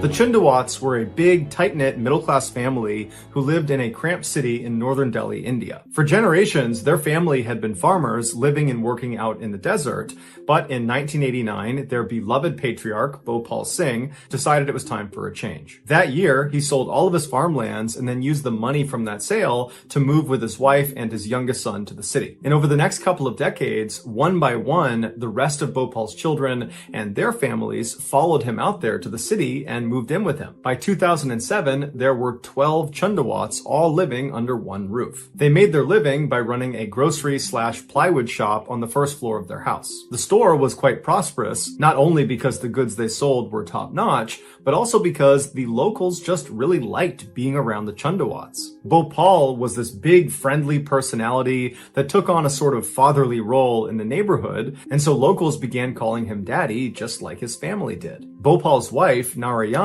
The Chundawats were a big, tight-knit, middle-class family who lived in a cramped city in northern Delhi, India. For generations, their family had been farmers living and working out in the desert, but in 1989, their beloved patriarch, Bhopal Singh, decided it was time for a change. That year, he sold all of his farmlands and then used the money from that sale to move with his wife and his youngest son to the city. And over the next couple of decades, one by one, the rest of Bhopal's children and their families followed him out there to the city and moved in with him. By 2007, there were 12 Chundawats all living under one roof. They made their living by running a grocery/plywood shop on the first floor of their house. The store was quite prosperous, not only because the goods they sold were top-notch, but also because the locals just really liked being around the Chundawats. Bhopal was this big, friendly personality that took on a sort of fatherly role in the neighborhood, and so locals began calling him Daddy, just like his family did. Bhopal's wife, Narayan,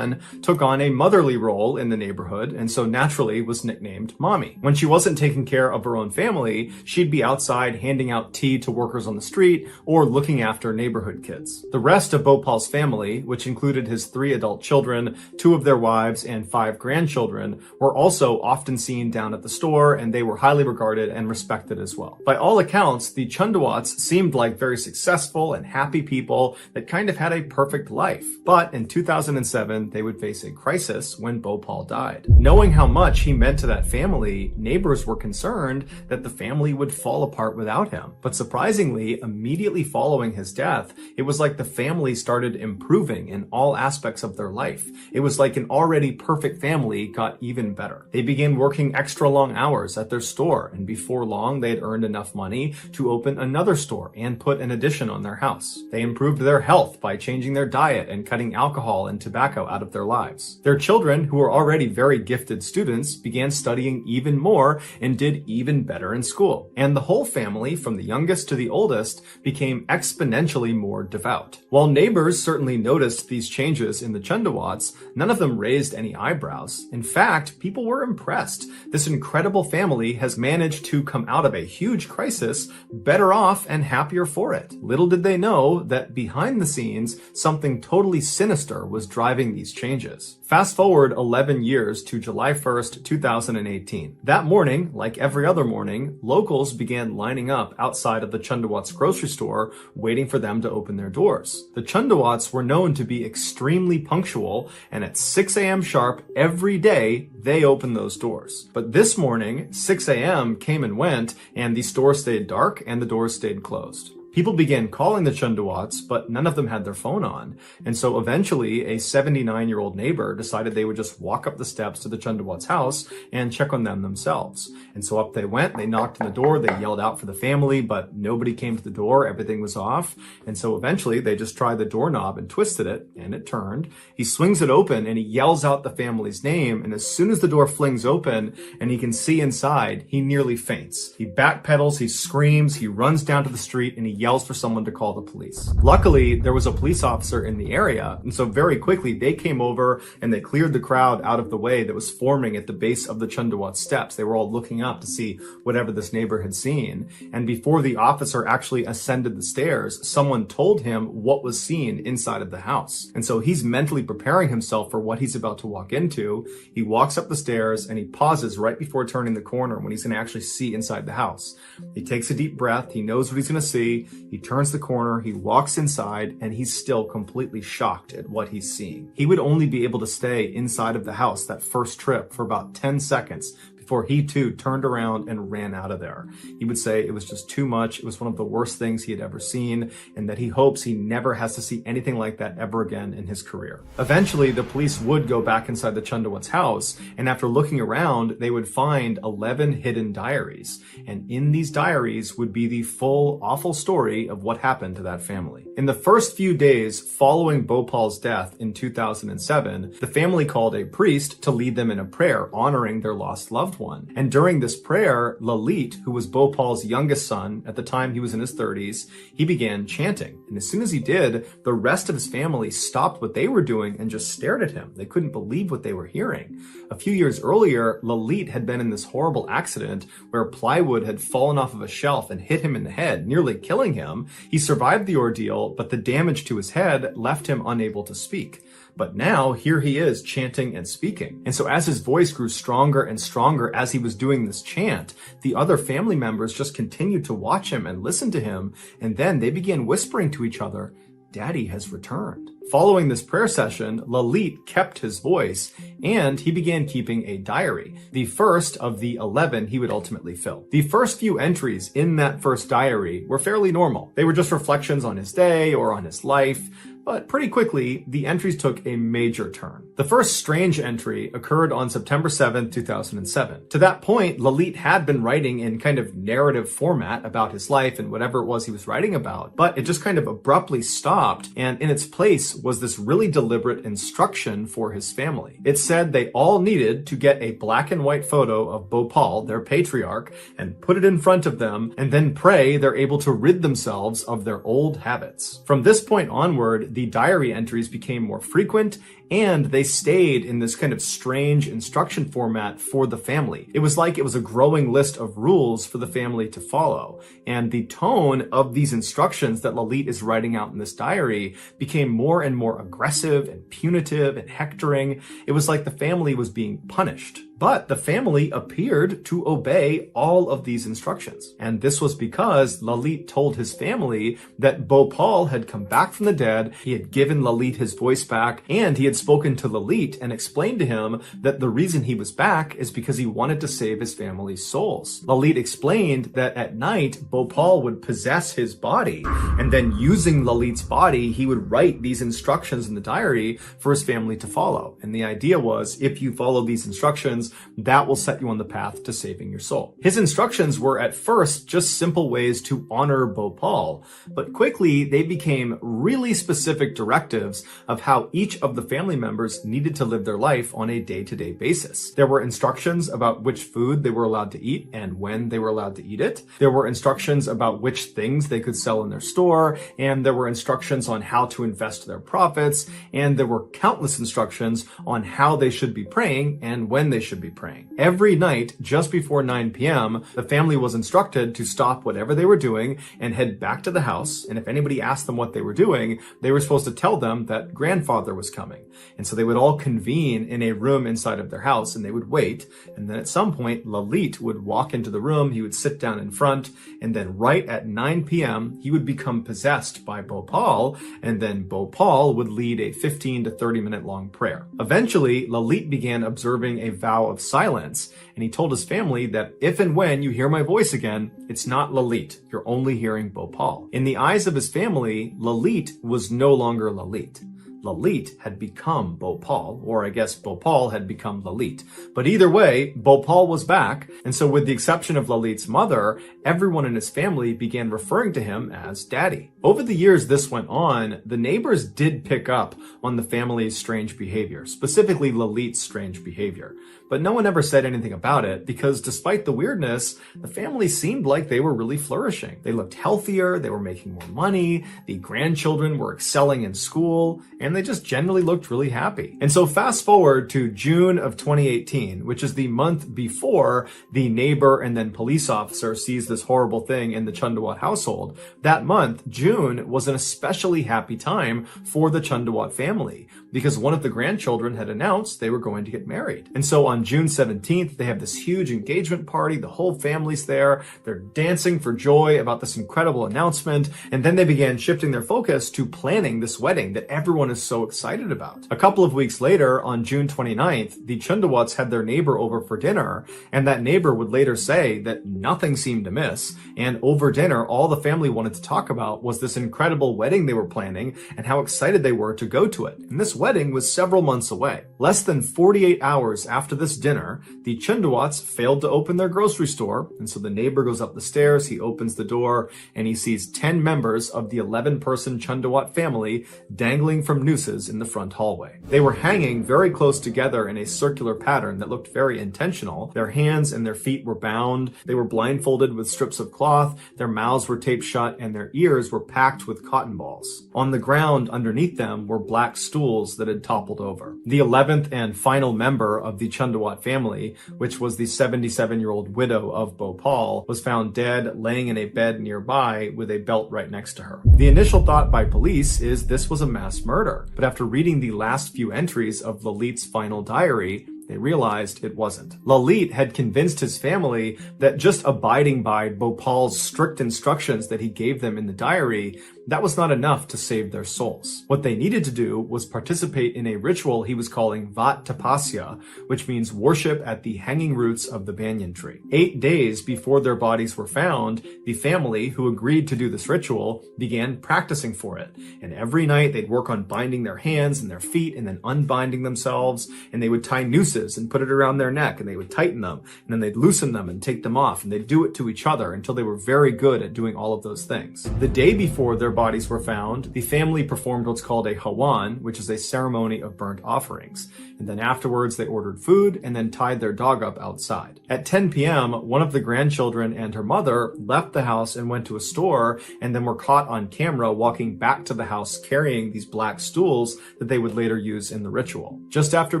took on a motherly role in the neighborhood, and so naturally was nicknamed Mommy. When she wasn't taking care of her own family, she'd be outside handing out tea to workers on the street or looking after neighborhood kids. The rest of Bhopal's family, which included his 3 adult children, 2 of their wives, and 5 grandchildren, were also often seen down at the store, and they were highly regarded and respected as well. By all accounts, the Chundawats seemed like very successful and happy people that kind of had a perfect life. But in 2007, they would face a crisis when Bhopal died. Knowing how much he meant to that family, neighbors were concerned that the family would fall apart without him. But surprisingly, immediately following his death, it was like the family started improving in all aspects of their life. It was like an already perfect family got even better. They began working extra long hours at their store, and before long, they had earned enough money to open another store and put an addition on their house. They improved their health by changing their diet and cutting alcohol and tobacco out of their lives. Their children, who were already very gifted students, began studying even more and did even better in school. And the whole family, from the youngest to the oldest, became exponentially more devout. While neighbors certainly noticed these changes in the Chundawats, none of them raised any eyebrows. In fact, people were impressed. This incredible family has managed to come out of a huge crisis better off and happier for it. Little did they know that behind the scenes, something totally sinister was driving these changes. Fast forward 11 years to July 1st, 2018. That morning, like every other morning, locals began lining up outside of the Chundawats grocery store, waiting for them to open their doors. The Chundawats were known to be extremely punctual, and at 6 a.m. sharp every day, they opened those doors. But this morning, 6 a.m. came and went, and the store stayed dark and the doors stayed closed. People began calling the Chundawats, but none of them had their phone on. And so eventually, a 79-year-old neighbor decided they would just walk up the steps to the Chundawats' house and check on them themselves. And so up they went, they knocked on the door, they yelled out for the family, but nobody came to the door, everything was off. And so eventually, they just tried the doorknob and twisted it, and it turned. He swings it open, and he yells out the family's name, and as soon as the door flings open, and he can see inside, he nearly faints. He backpedals, he screams, he runs down to the street, and he yells for someone to call the police. Luckily, there was a police officer in the area, and so very quickly they came over and they cleared the crowd out of the way that was forming at the base of the Chundawat steps. They were all looking up to see whatever this neighbor had seen. And before the officer actually ascended the stairs, someone told him what was seen inside of the house. And so he's mentally preparing himself for what he's about to walk into. He walks up the stairs and he pauses right before turning the corner when he's going to actually see inside the house. He takes a deep breath. He knows what he's going to see. He turns the corner, he walks inside, and he's still completely shocked at what he's seeing. He would only be able to stay inside of the house that first trip for about 10 seconds before he too turned around and ran out of there. He would say it was just too much. It was one of the worst things he had ever seen, and that he hopes he never has to see anything like that ever again in his career. Eventually, the police would go back inside the Chundawats' house, and after looking around, they would find 11 hidden diaries. And in these diaries would be the full, awful story of what happened to that family. In the first few days following Bhopal's death in 2007, the family called a priest to lead them in a prayer honoring their lost loved one. And during this prayer, Lalit, who was Bhopal's youngest son, at the time he was in his 30s, he began chanting. And as soon as he did, the rest of his family stopped what they were doing and just stared at him. They couldn't believe what they were hearing. A few years earlier, Lalit had been in this horrible accident where plywood had fallen off of a shelf and hit him in the head, nearly killing him. He survived the ordeal, but the damage to his head left him unable to speak. But now, here he is chanting and speaking. And so as his voice grew stronger and stronger as he was doing this chant, the other family members just continued to watch him and listen to him, and then they began whispering to each other, "Daddy has returned." Following this prayer session, Lalit kept his voice, and he began keeping a diary, the first of the 11 he would ultimately fill. The first few entries in that first diary were fairly normal. They were just reflections on his day or on his life, but pretty quickly, the entries took a major turn. The first strange entry occurred on September 7th, 2007. To that point, Lalit had been writing in kind of narrative format about his life and whatever it was he was writing about, but it just kind of abruptly stopped, and in its place was this really deliberate instruction for his family. It said they all needed to get a black and white photo of Bhopal, their patriarch, and put it in front of them, and then pray they're able to rid themselves of their old habits. From this point onward, the diary entries became more frequent, and they stayed in this kind of strange instruction format for the family. It was like it was a growing list of rules for the family to follow. And the tone of these instructions that Lalit is writing out in this diary became more and more aggressive and punitive and hectoring. It was like the family was being punished. But the family appeared to obey all of these instructions. And this was because Lalit told his family that Bhopal had come back from the dead, he had given Lalit his voice back, and he had spoken to Lalit and explained to him that the reason he was back is because he wanted to save his family's souls. Lalit explained that at night, Bhopal would possess his body, and then using Lalit's body, he would write these instructions in the diary for his family to follow. And the idea was, if you follow these instructions, that will set you on the path to saving your soul. His instructions were at first just simple ways to honor Bhopal, but quickly they became really specific directives of how each of the family members needed to live their life on a day-to-day basis. There were instructions about which food they were allowed to eat and when they were allowed to eat it. There were instructions about which things they could sell in their store, and there were instructions on how to invest their profits, and there were countless instructions on how they should be praying and when they should be praying. Every night, just before 9 p.m., the family was instructed to stop whatever they were doing and head back to the house, and if anybody asked them what they were doing, they were supposed to tell them that grandfather was coming. And so they would all convene in a room inside of their house, and they would wait, and then at some point, Lalit would walk into the room, he would sit down in front, and then right at 9 p.m., he would become possessed by Bhopal, and then Bhopal would lead a 15 to 30 minute long prayer. Eventually, Lalit began observing a vow of silence, and he told his family that if and when you hear my voice again, it's not Lalit, you're only hearing Bhopal. In the eyes of his family, Lalit was no longer Lalit. Lalit had become Bhopal, or I guess Bhopal had become Lalit. But either way, Bhopal was back, and so with the exception of Lalit's mother, everyone in his family began referring to him as Daddy. Over the years this went on, the neighbors did pick up on the family's strange behavior, specifically Lalit's strange behavior. But no one ever said anything about it because despite the weirdness, the family seemed like they were really flourishing. They looked healthier, they were making more money, the grandchildren were excelling in school, and they just generally looked really happy. And so fast forward to June of 2018, which is the month before the neighbor and then police officer sees this horrible thing in the Chundawat household. That month, June, was an especially happy time for the Chundawat family because one of the grandchildren had announced they were going to get married. And so on June 17th, they have this huge engagement party. The whole family's there. They're dancing for joy about this incredible announcement. And then they began shifting their focus to planning this wedding that everyone is so excited about. A couple of weeks later, on June 29th, the Chundawats had their neighbor over for dinner, and that neighbor would later say that nothing seemed amiss, and over dinner, all the family wanted to talk about was this incredible wedding they were planning and how excited they were to go to it. And this wedding was several months away. Less than 48 hours after this dinner, the Chundawats failed to open their grocery store, and so the neighbor goes up the stairs, he opens the door, and he sees 10 members of the 11-person Chundawat family dangling from nooses in the front hallway. They were hanging very close together in a circular pattern that looked very intentional. Their hands and their feet were bound, they were blindfolded with strips of cloth, their mouths were taped shut, and their ears were packed with cotton balls. On the ground underneath them were black stools that had toppled over. The 11th and final member of the Chundawat family, which was the 77-year-old widow of Bhopal, was found dead laying in a bed nearby with a belt right next to her. The initial thought by police is this was a mass murder. together. But after reading the last few entries of Lalit's final diary, they realized it wasn't. Lalit had convinced his family that just abiding by Bhopal's strict instructions that he gave them in the diary, that was not enough to save their souls. What they needed to do was participate in a ritual he was calling Vat Tapasya, which means worship at the hanging roots of the banyan tree. 8 days before their bodies were found, the family who agreed to do this ritual began practicing for it. And every night they'd work on binding their hands and their feet and then unbinding themselves, and they would tie nooses and put it around their neck, and they would tighten them, and then they'd loosen them and take them off, and they'd do it to each other until they were very good at doing all of those things. The day before their bodies were found, the family performed what's called a hawan, which is a ceremony of burnt offerings. And then afterwards they ordered food and then tied their dog up outside. At 10 p.m., one of the grandchildren and her mother left the house and went to a store, and then were caught on camera walking back to the house carrying these black stools that they would later use in the ritual. Just after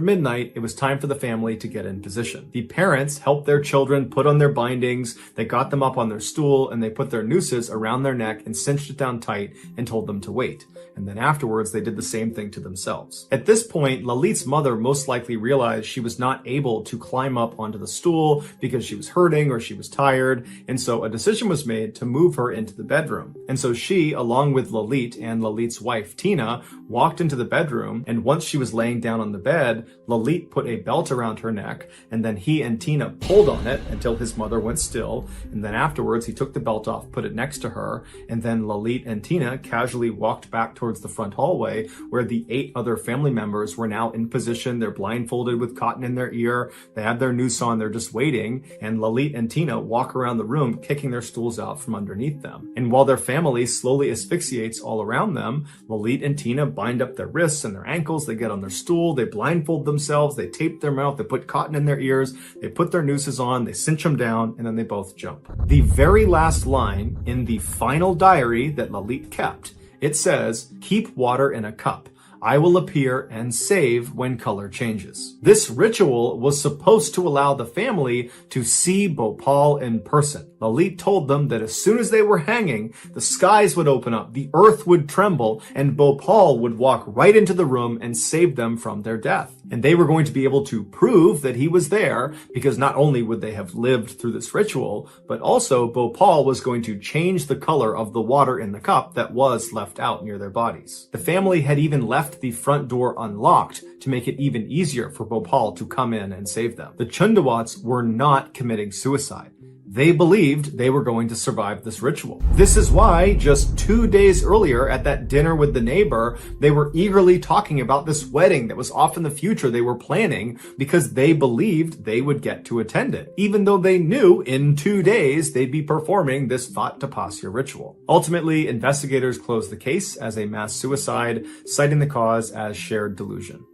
midnight, it was time for the family to get in position. The parents helped their children put on their bindings, they got them up on their stool, and they put their nooses around their neck and cinched it down tight and told them to wait. And then afterwards, they did the same thing to themselves. At this point, Lalit's mother most likely realized she was not able to climb up onto the stool because she was hurting or she was tired, and so a decision was made to move her into the bedroom. And so she, along with Lalit and Lalit's wife, Tina, walked into the bedroom, and once she was laying down on the bed, Lalit put a belt around her neck, and then he and Tina pulled on it until his mother went still, and then afterwards he took the belt off, put it next to her, and then Lalit and Tina casually walked back towards the front hallway where the 8 other family members were now in position. They're blindfolded with cotton in their ear, they have their noose on, they're just waiting, and Lalit and Tina walk around the room kicking their stools out from underneath them. And while their family slowly asphyxiates all around them, Lalit and Tina bind up their wrists and their ankles, they get on their stool, they blindfold themselves, they tape their mouth, they put cotton in their ears, they put their nooses on, they cinch them down, and then they both jump. The very last line in the final diary that Lalit kept, it says, "Keep water in a cup. I will appear and save when color changes." This ritual was supposed to allow the family to see Bhopal in person. Lalit told them that as soon as they were hanging, the skies would open up, the earth would tremble, and Bhopal would walk right into the room and save them from their death. And they were going to be able to prove that he was there, because not only would they have lived through this ritual, but also Bhopal was going to change the color of the water in the cup that was left out near their bodies. The family had even left the front door unlocked to make it even easier for Bhopal to come in and save them. The Chundawats were not committing suicide. They believed they were going to survive this ritual. This is why just 2 days earlier at that dinner with the neighbor, they were eagerly talking about this wedding that was off in the future they were planning, because they believed they would get to attend it, even though they knew in 2 days they'd be performing this Vat Tapasya ritual. Ultimately, investigators closed the case as a mass suicide, citing the cause as shared delusion.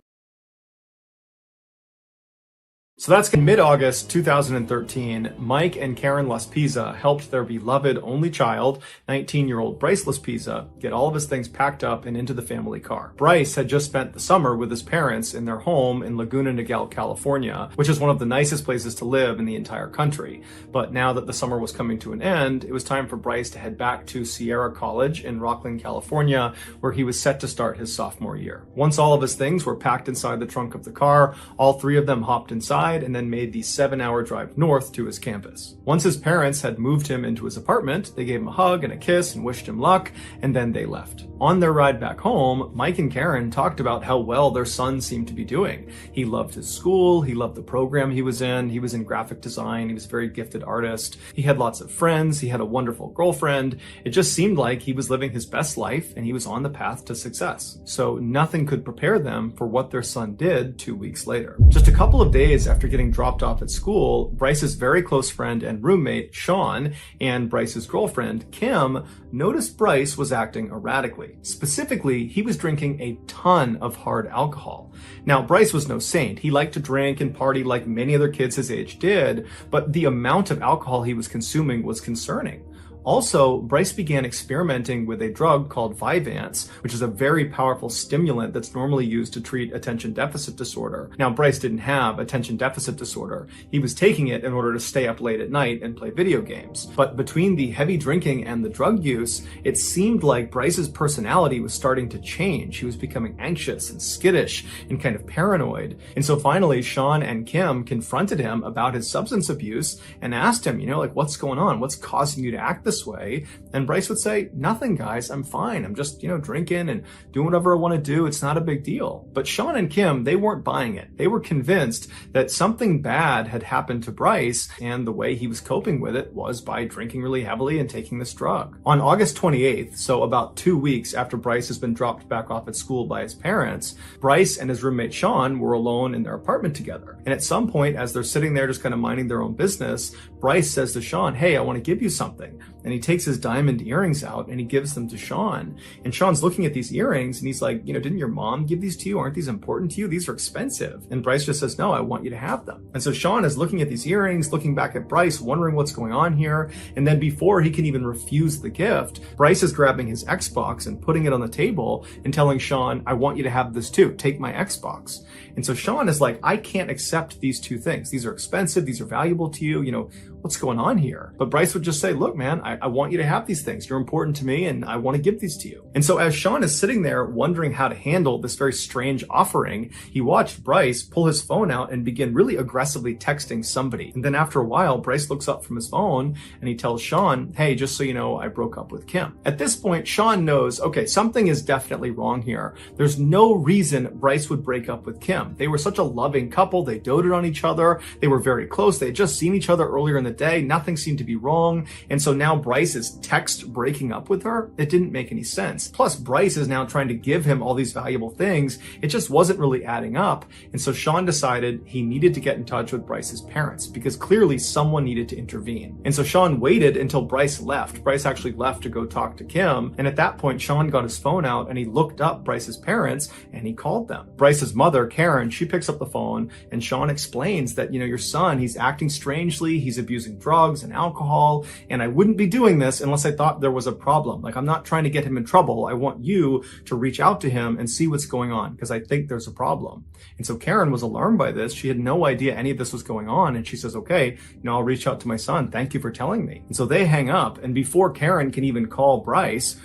So that's in mid-August 2013, Mike and Karen Laspisa helped their beloved only child, 19-year-old Bryce Laspisa, get all of his things packed up and into the family car. Bryce had just spent the summer with his parents in their home in Laguna Niguel, California, which is one of the nicest places to live in the entire country. But now that the summer was coming to an end, it was time for Bryce to head back to Sierra College in Rocklin, California, where he was set to start his sophomore year. Once all of his things were packed inside the trunk of the car, all 3 of them hopped inside and then made the 7-hour drive north to his campus. Once his parents had moved him into his apartment, they gave him a hug and a kiss and wished him luck, and then they left. On their ride back home, Mike and Karen talked about how well their son seemed to be doing. He loved his school, he loved the program he was in graphic design, he was a very gifted artist, he had lots of friends, he had a wonderful girlfriend. It just seemed like he was living his best life and he was on the path to success. So nothing could prepare them for what their son did 2 weeks later. Just a couple of days after getting dropped off at school, Bryce's very close friend and roommate, Sean, and Bryce's girlfriend, Kim, noticed Bryce was acting erratically. Specifically, he was drinking a ton of hard alcohol. Now, Bryce was no saint. He liked to drink and party like many other kids his age did, but the amount of alcohol he was consuming was concerning. Also, Bryce began experimenting with a drug called Vyvanse, which is a very powerful stimulant that's normally used to treat attention deficit disorder. Now, Bryce didn't have attention deficit disorder. He was taking it in order to stay up late at night and play video games. But between the heavy drinking and the drug use, it seemed like Bryce's personality was starting to change. He was becoming anxious and skittish and kind of paranoid. And so finally, Sean and Kim confronted him about his substance abuse and asked him, like, what's going on? What's causing you to act this way? And Bryce would say, nothing, guys, I'm fine. I'm just, drinking and doing whatever I want to do. It's not a big deal. But Sean and Kim, they weren't buying it. They were convinced that something bad had happened to Bryce, and the way he was coping with it was by drinking really heavily and taking this drug. On August 28th, so about 2 weeks after Bryce has been dropped back off at school by his parents, Bryce and his roommate Sean were alone in their apartment together. And at some point, as they're sitting there just kind of minding their own business, Bryce says to Sean, hey, I want to give you something. And he takes his diamond earrings out and he gives them to Sean. And Sean's looking at these earrings and he's like, didn't your mom give these to you? Aren't these important to you? These are expensive. And Bryce just says, no, I want you to have them. And so Sean is looking at these earrings, looking back at Bryce, wondering what's going on here. And then before he can even refuse the gift, Bryce is grabbing his Xbox and putting it on the table and telling Sean, I want you to have this too. Take my Xbox. And so Sean is like, I can't accept these two things. These are expensive. These are valuable to you. What's going on here? But Bryce would just say, look, man, I want you to have these things. You're important to me and I want to give these to you. And so as Sean is sitting there wondering how to handle this very strange offering, he watched Bryce pull his phone out and begin really aggressively texting somebody. And then after a while, Bryce looks up from his phone and he tells Sean, hey, just so you know, I broke up with Kim. At this point, Sean knows, okay, something is definitely wrong here. There's no reason Bryce would break up with Kim. They were such a loving couple. They doted on each other. They were very close. They had just seen each other earlier in the day. Nothing seemed to be wrong. And so now Bryce is text breaking up with her. It didn't make any sense. Plus, Bryce is now trying to give him all these valuable things. It just wasn't really adding up. And so Sean decided he needed to get in touch with Bryce's parents because clearly someone needed to intervene. And so Sean waited until Bryce left. Bryce actually left to go talk to Kim. And at that point, Sean got his phone out and he looked up Bryce's parents and he called them. Bryce's mother, Karen, she picks up the phone and Sean explains that, your son, he's acting strangely. He's abusing drugs and alcohol. And I wouldn't be doing this unless I thought there was a problem. Like, I'm not trying to get him in trouble. I want you to reach out to him and see what's going on because I think there's a problem. And so Karen was alarmed by this. She had no idea any of this was going on. And she says, okay, I'll reach out to my son. Thank you for telling me. And so they hang up. And before Karen can even call Bryce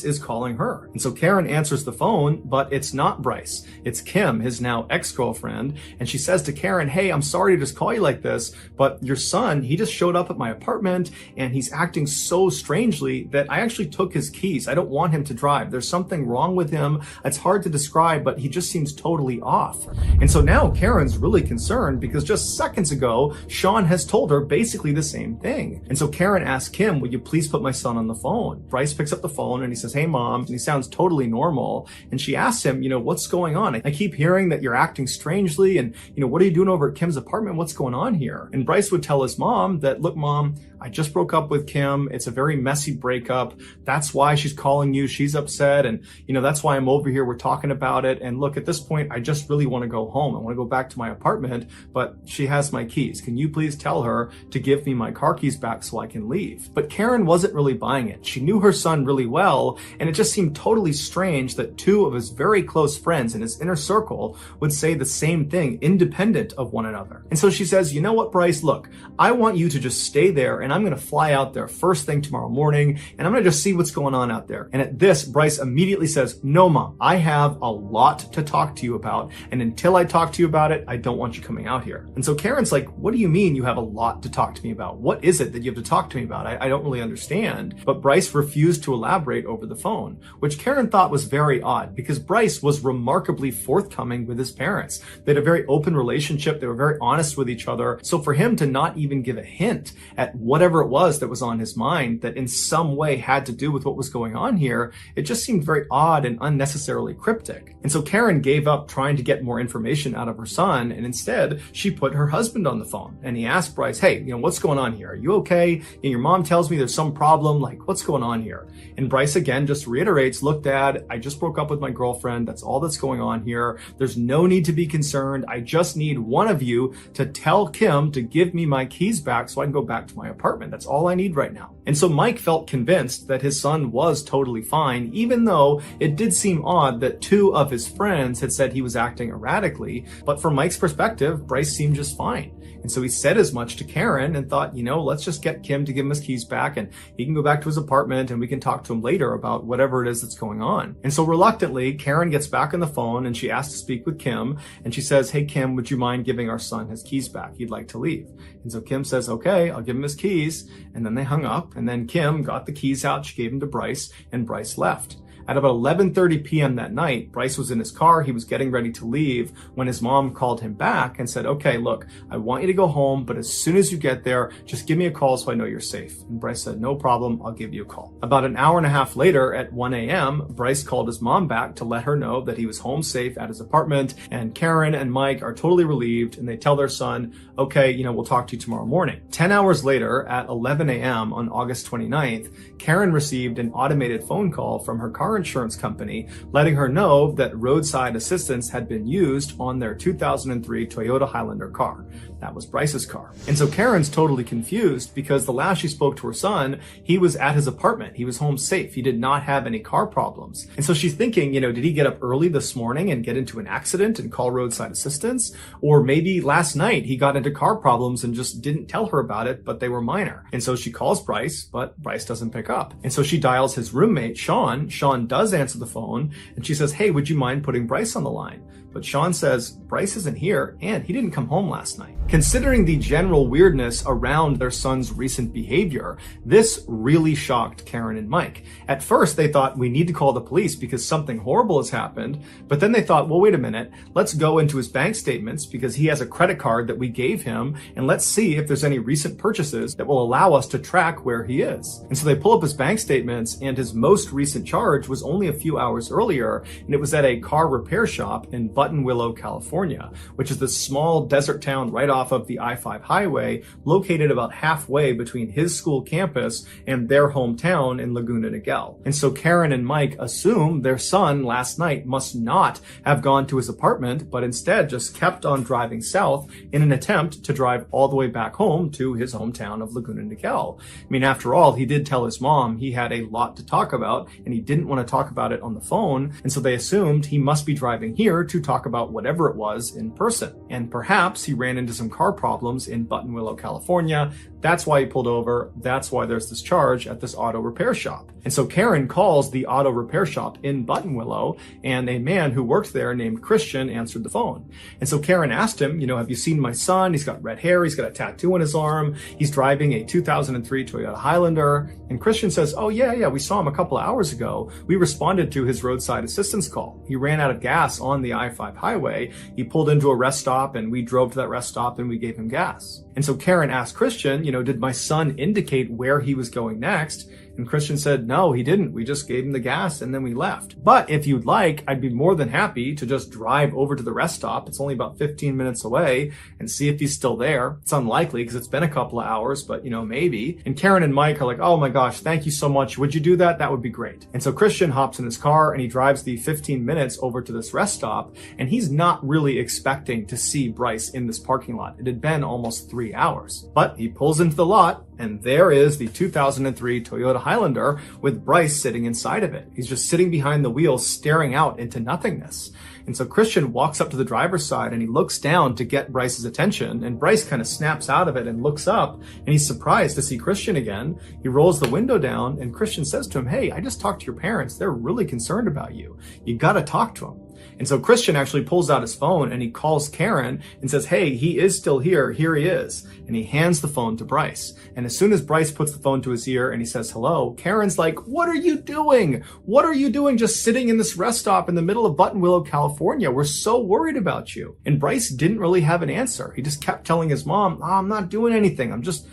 is calling her. And so Karen answers the phone, but it's not Bryce. It's Kim, his now ex-girlfriend. And she says to Karen, hey, I'm sorry to just call you like this, but your son, he just showed up at my apartment and he's acting so strangely that I actually took his keys. I don't want him to drive. There's something wrong with him. It's hard to describe, but he just seems totally off. And so now Karen's really concerned because just seconds ago, Sean has told her basically the same thing. And so Karen asks Kim, will you please put my son on the phone? Bryce picks up the phone and he says, hey, mom, and he sounds totally normal. And she asks him, what's going on? I keep hearing that you're acting strangely. And, what are you doing over at Kim's apartment? What's going on here? And Bryce would tell his mom that, look, mom, I just broke up with Kim. It's a very messy breakup. That's why she's calling you. She's upset. And, that's why I'm over here. We're talking about it. And look, at this point, I just really want to go home. I want to go back to my apartment, but she has my keys. Can you please tell her to give me my car keys back so I can leave? But Karen wasn't really buying it. She knew her son really well. And it just seemed totally strange that two of his very close friends in his inner circle would say the same thing, independent of one another. And so she says, you know what, Bryce, look, I want you to just stay there and I'm going to fly out there first thing tomorrow morning and I'm going to just see what's going on out there. And at this, Bryce immediately says, no, mom, I have a lot to talk to you about. And until I talk to you about it, I don't want you coming out here. And so Karen's like, what do you mean you have a lot to talk to me about? What is it that you have to talk to me about? I don't really understand. But Bryce refused to elaborate over the phone, which Karen thought was very odd because Bryce was remarkably forthcoming with his parents. They had a very open relationship. They were very honest with each other. So for him to not even give a hint at whatever it was that was on his mind that in some way had to do with what was going on here, it just seemed very odd and unnecessarily cryptic. And so Karen gave up trying to get more information out of her son, and instead she put her husband on the phone and he asked Bryce, hey, what's going on here? Are you okay? And your mom tells me there's some problem. Like, what's going on here? And Bryce again just reiterates, look, Dad, I just broke up with my girlfriend. That's all that's going on here. There's no need to be concerned. I just need one of you to tell Kim to give me my keys back so I can go back to my apartment. apartment. That's all I need right now. And so Mike felt convinced that his son was totally fine, even though it did seem odd that 2 of his friends had said he was acting erratically. But from Mike's perspective, Bryce seemed just fine. And so he said as much to Karen and thought, let's just get Kim to give him his keys back and he can go back to his apartment and we can talk to him later about whatever it is that's going on. And so reluctantly, Karen gets back on the phone and she asks to speak with Kim. And she says, hey, Kim, would you mind giving our son his keys back? He'd like to leave. And so Kim says, okay, I'll give him his keys. And then they hung up. And then Kim got the keys out. She gave them to Bryce and Bryce left. At about 11:30 p.m. that night, Bryce was in his car. He was getting ready to leave when his mom called him back and said, okay, look, I want you to go home, but as soon as you get there, just give me a call so I know you're safe. And Bryce said, no problem, I'll give you a call. About an hour and a half later at 1 a.m., Bryce called his mom back to let her know that he was home safe at his apartment, and Karen and Mike are totally relieved, and they tell their son, okay, we'll talk to you tomorrow morning. 10 hours later at 11 a.m. on August 29th, Karen received an automated phone call from her car insurance company letting her know that roadside assistance had been used on their 2003 Toyota Highlander car. That was Bryce's car. And so Karen's totally confused because the last she spoke to her son, he was at his apartment. He was home safe. He did not have any car problems. And so she's thinking, did he get up early this morning and get into an accident and call roadside assistance? Or maybe last night he got into car problems and just didn't tell her about it, but they were minor. And so she calls Bryce, but Bryce doesn't pick up. And so she dials his roommate, Sean. Sean does answer the phone and she says, hey, would you mind putting Bryce on the line? But Sean says, Bryce isn't here and he didn't come home last night. Considering the general weirdness around their son's recent behavior, this really shocked Karen and Mike. At first, they thought we need to call the police because something horrible has happened. But then they thought, well, wait a minute, let's go into his bank statements because he has a credit card that we gave him. And let's see if there's any recent purchases that will allow us to track where he is. And so they pull up his bank statements and his most recent charge was only a few hours earlier. And it was at a car repair shop in Buttonwillow, California, which is the small desert town right off of the I-5 highway, located about halfway between his school campus and their hometown in Laguna Niguel. And so Karen and Mike assume their son last night must not have gone to his apartment, but instead just kept on driving south in an attempt to drive all the way back home to his hometown of Laguna Niguel. I mean, after all, he did tell his mom he had a lot to talk about and he didn't want to talk about it on the phone. And so they assumed he must be driving here to talk about whatever it was in person. And perhaps he ran into some car problems in Buttonwillow, California. That's why he pulled over. That's why there's this charge at this auto repair shop. And so Karen calls the auto repair shop in Buttonwillow, and a man who worked there named Christian answered the phone. And so Karen asked him, have you seen my son? He's got red hair. He's got a tattoo on his arm. He's driving a 2003 Toyota Highlander. And Christian says, oh, yeah, we saw him a couple of hours ago. We responded to his roadside assistance call. He ran out of gas on the I-5 highway. He pulled into a rest stop, and we drove to that rest stop, and we gave him gas. And so Karen asked Christian, did my son indicate where he was going next? And Christian said, no, he didn't. We just gave him the gas and then we left. But if you'd like, I'd be more than happy to just drive over to the rest stop. It's only about 15 minutes away and see if he's still there. It's unlikely because it's been a couple of hours, but maybe. And Karen and Mike are like, oh my gosh, thank you so much. Would you do that? That would be great. And so Christian hops in his car and he drives the 15 minutes over to this rest stop. And he's not really expecting to see Bryce in this parking lot. It had been almost 3 hours, but he pulls into the lot. And there is the 2003 Toyota Highlander with Bryce sitting inside of it. He's just sitting behind the wheel, staring out into nothingness. And so Christian walks up to the driver's side and he looks down to get Bryce's attention. And Bryce kind of snaps out of it and looks up and he's surprised to see Christian again. He rolls the window down and Christian says to him, hey, I just talked to your parents. They're really concerned about you. You got to talk to them. And so Christian actually pulls out his phone and he calls Karen and says, hey, he is still here. Here he is. And he hands the phone to Bryce. And as soon as Bryce puts the phone to his ear and he says hello, Karen's like, what are you doing? What are you doing just sitting in this rest stop in the middle of Buttonwillow, California? We're so worried about you. And Bryce didn't really have an answer. He just kept telling his mom, I'm not doing anything. I'm just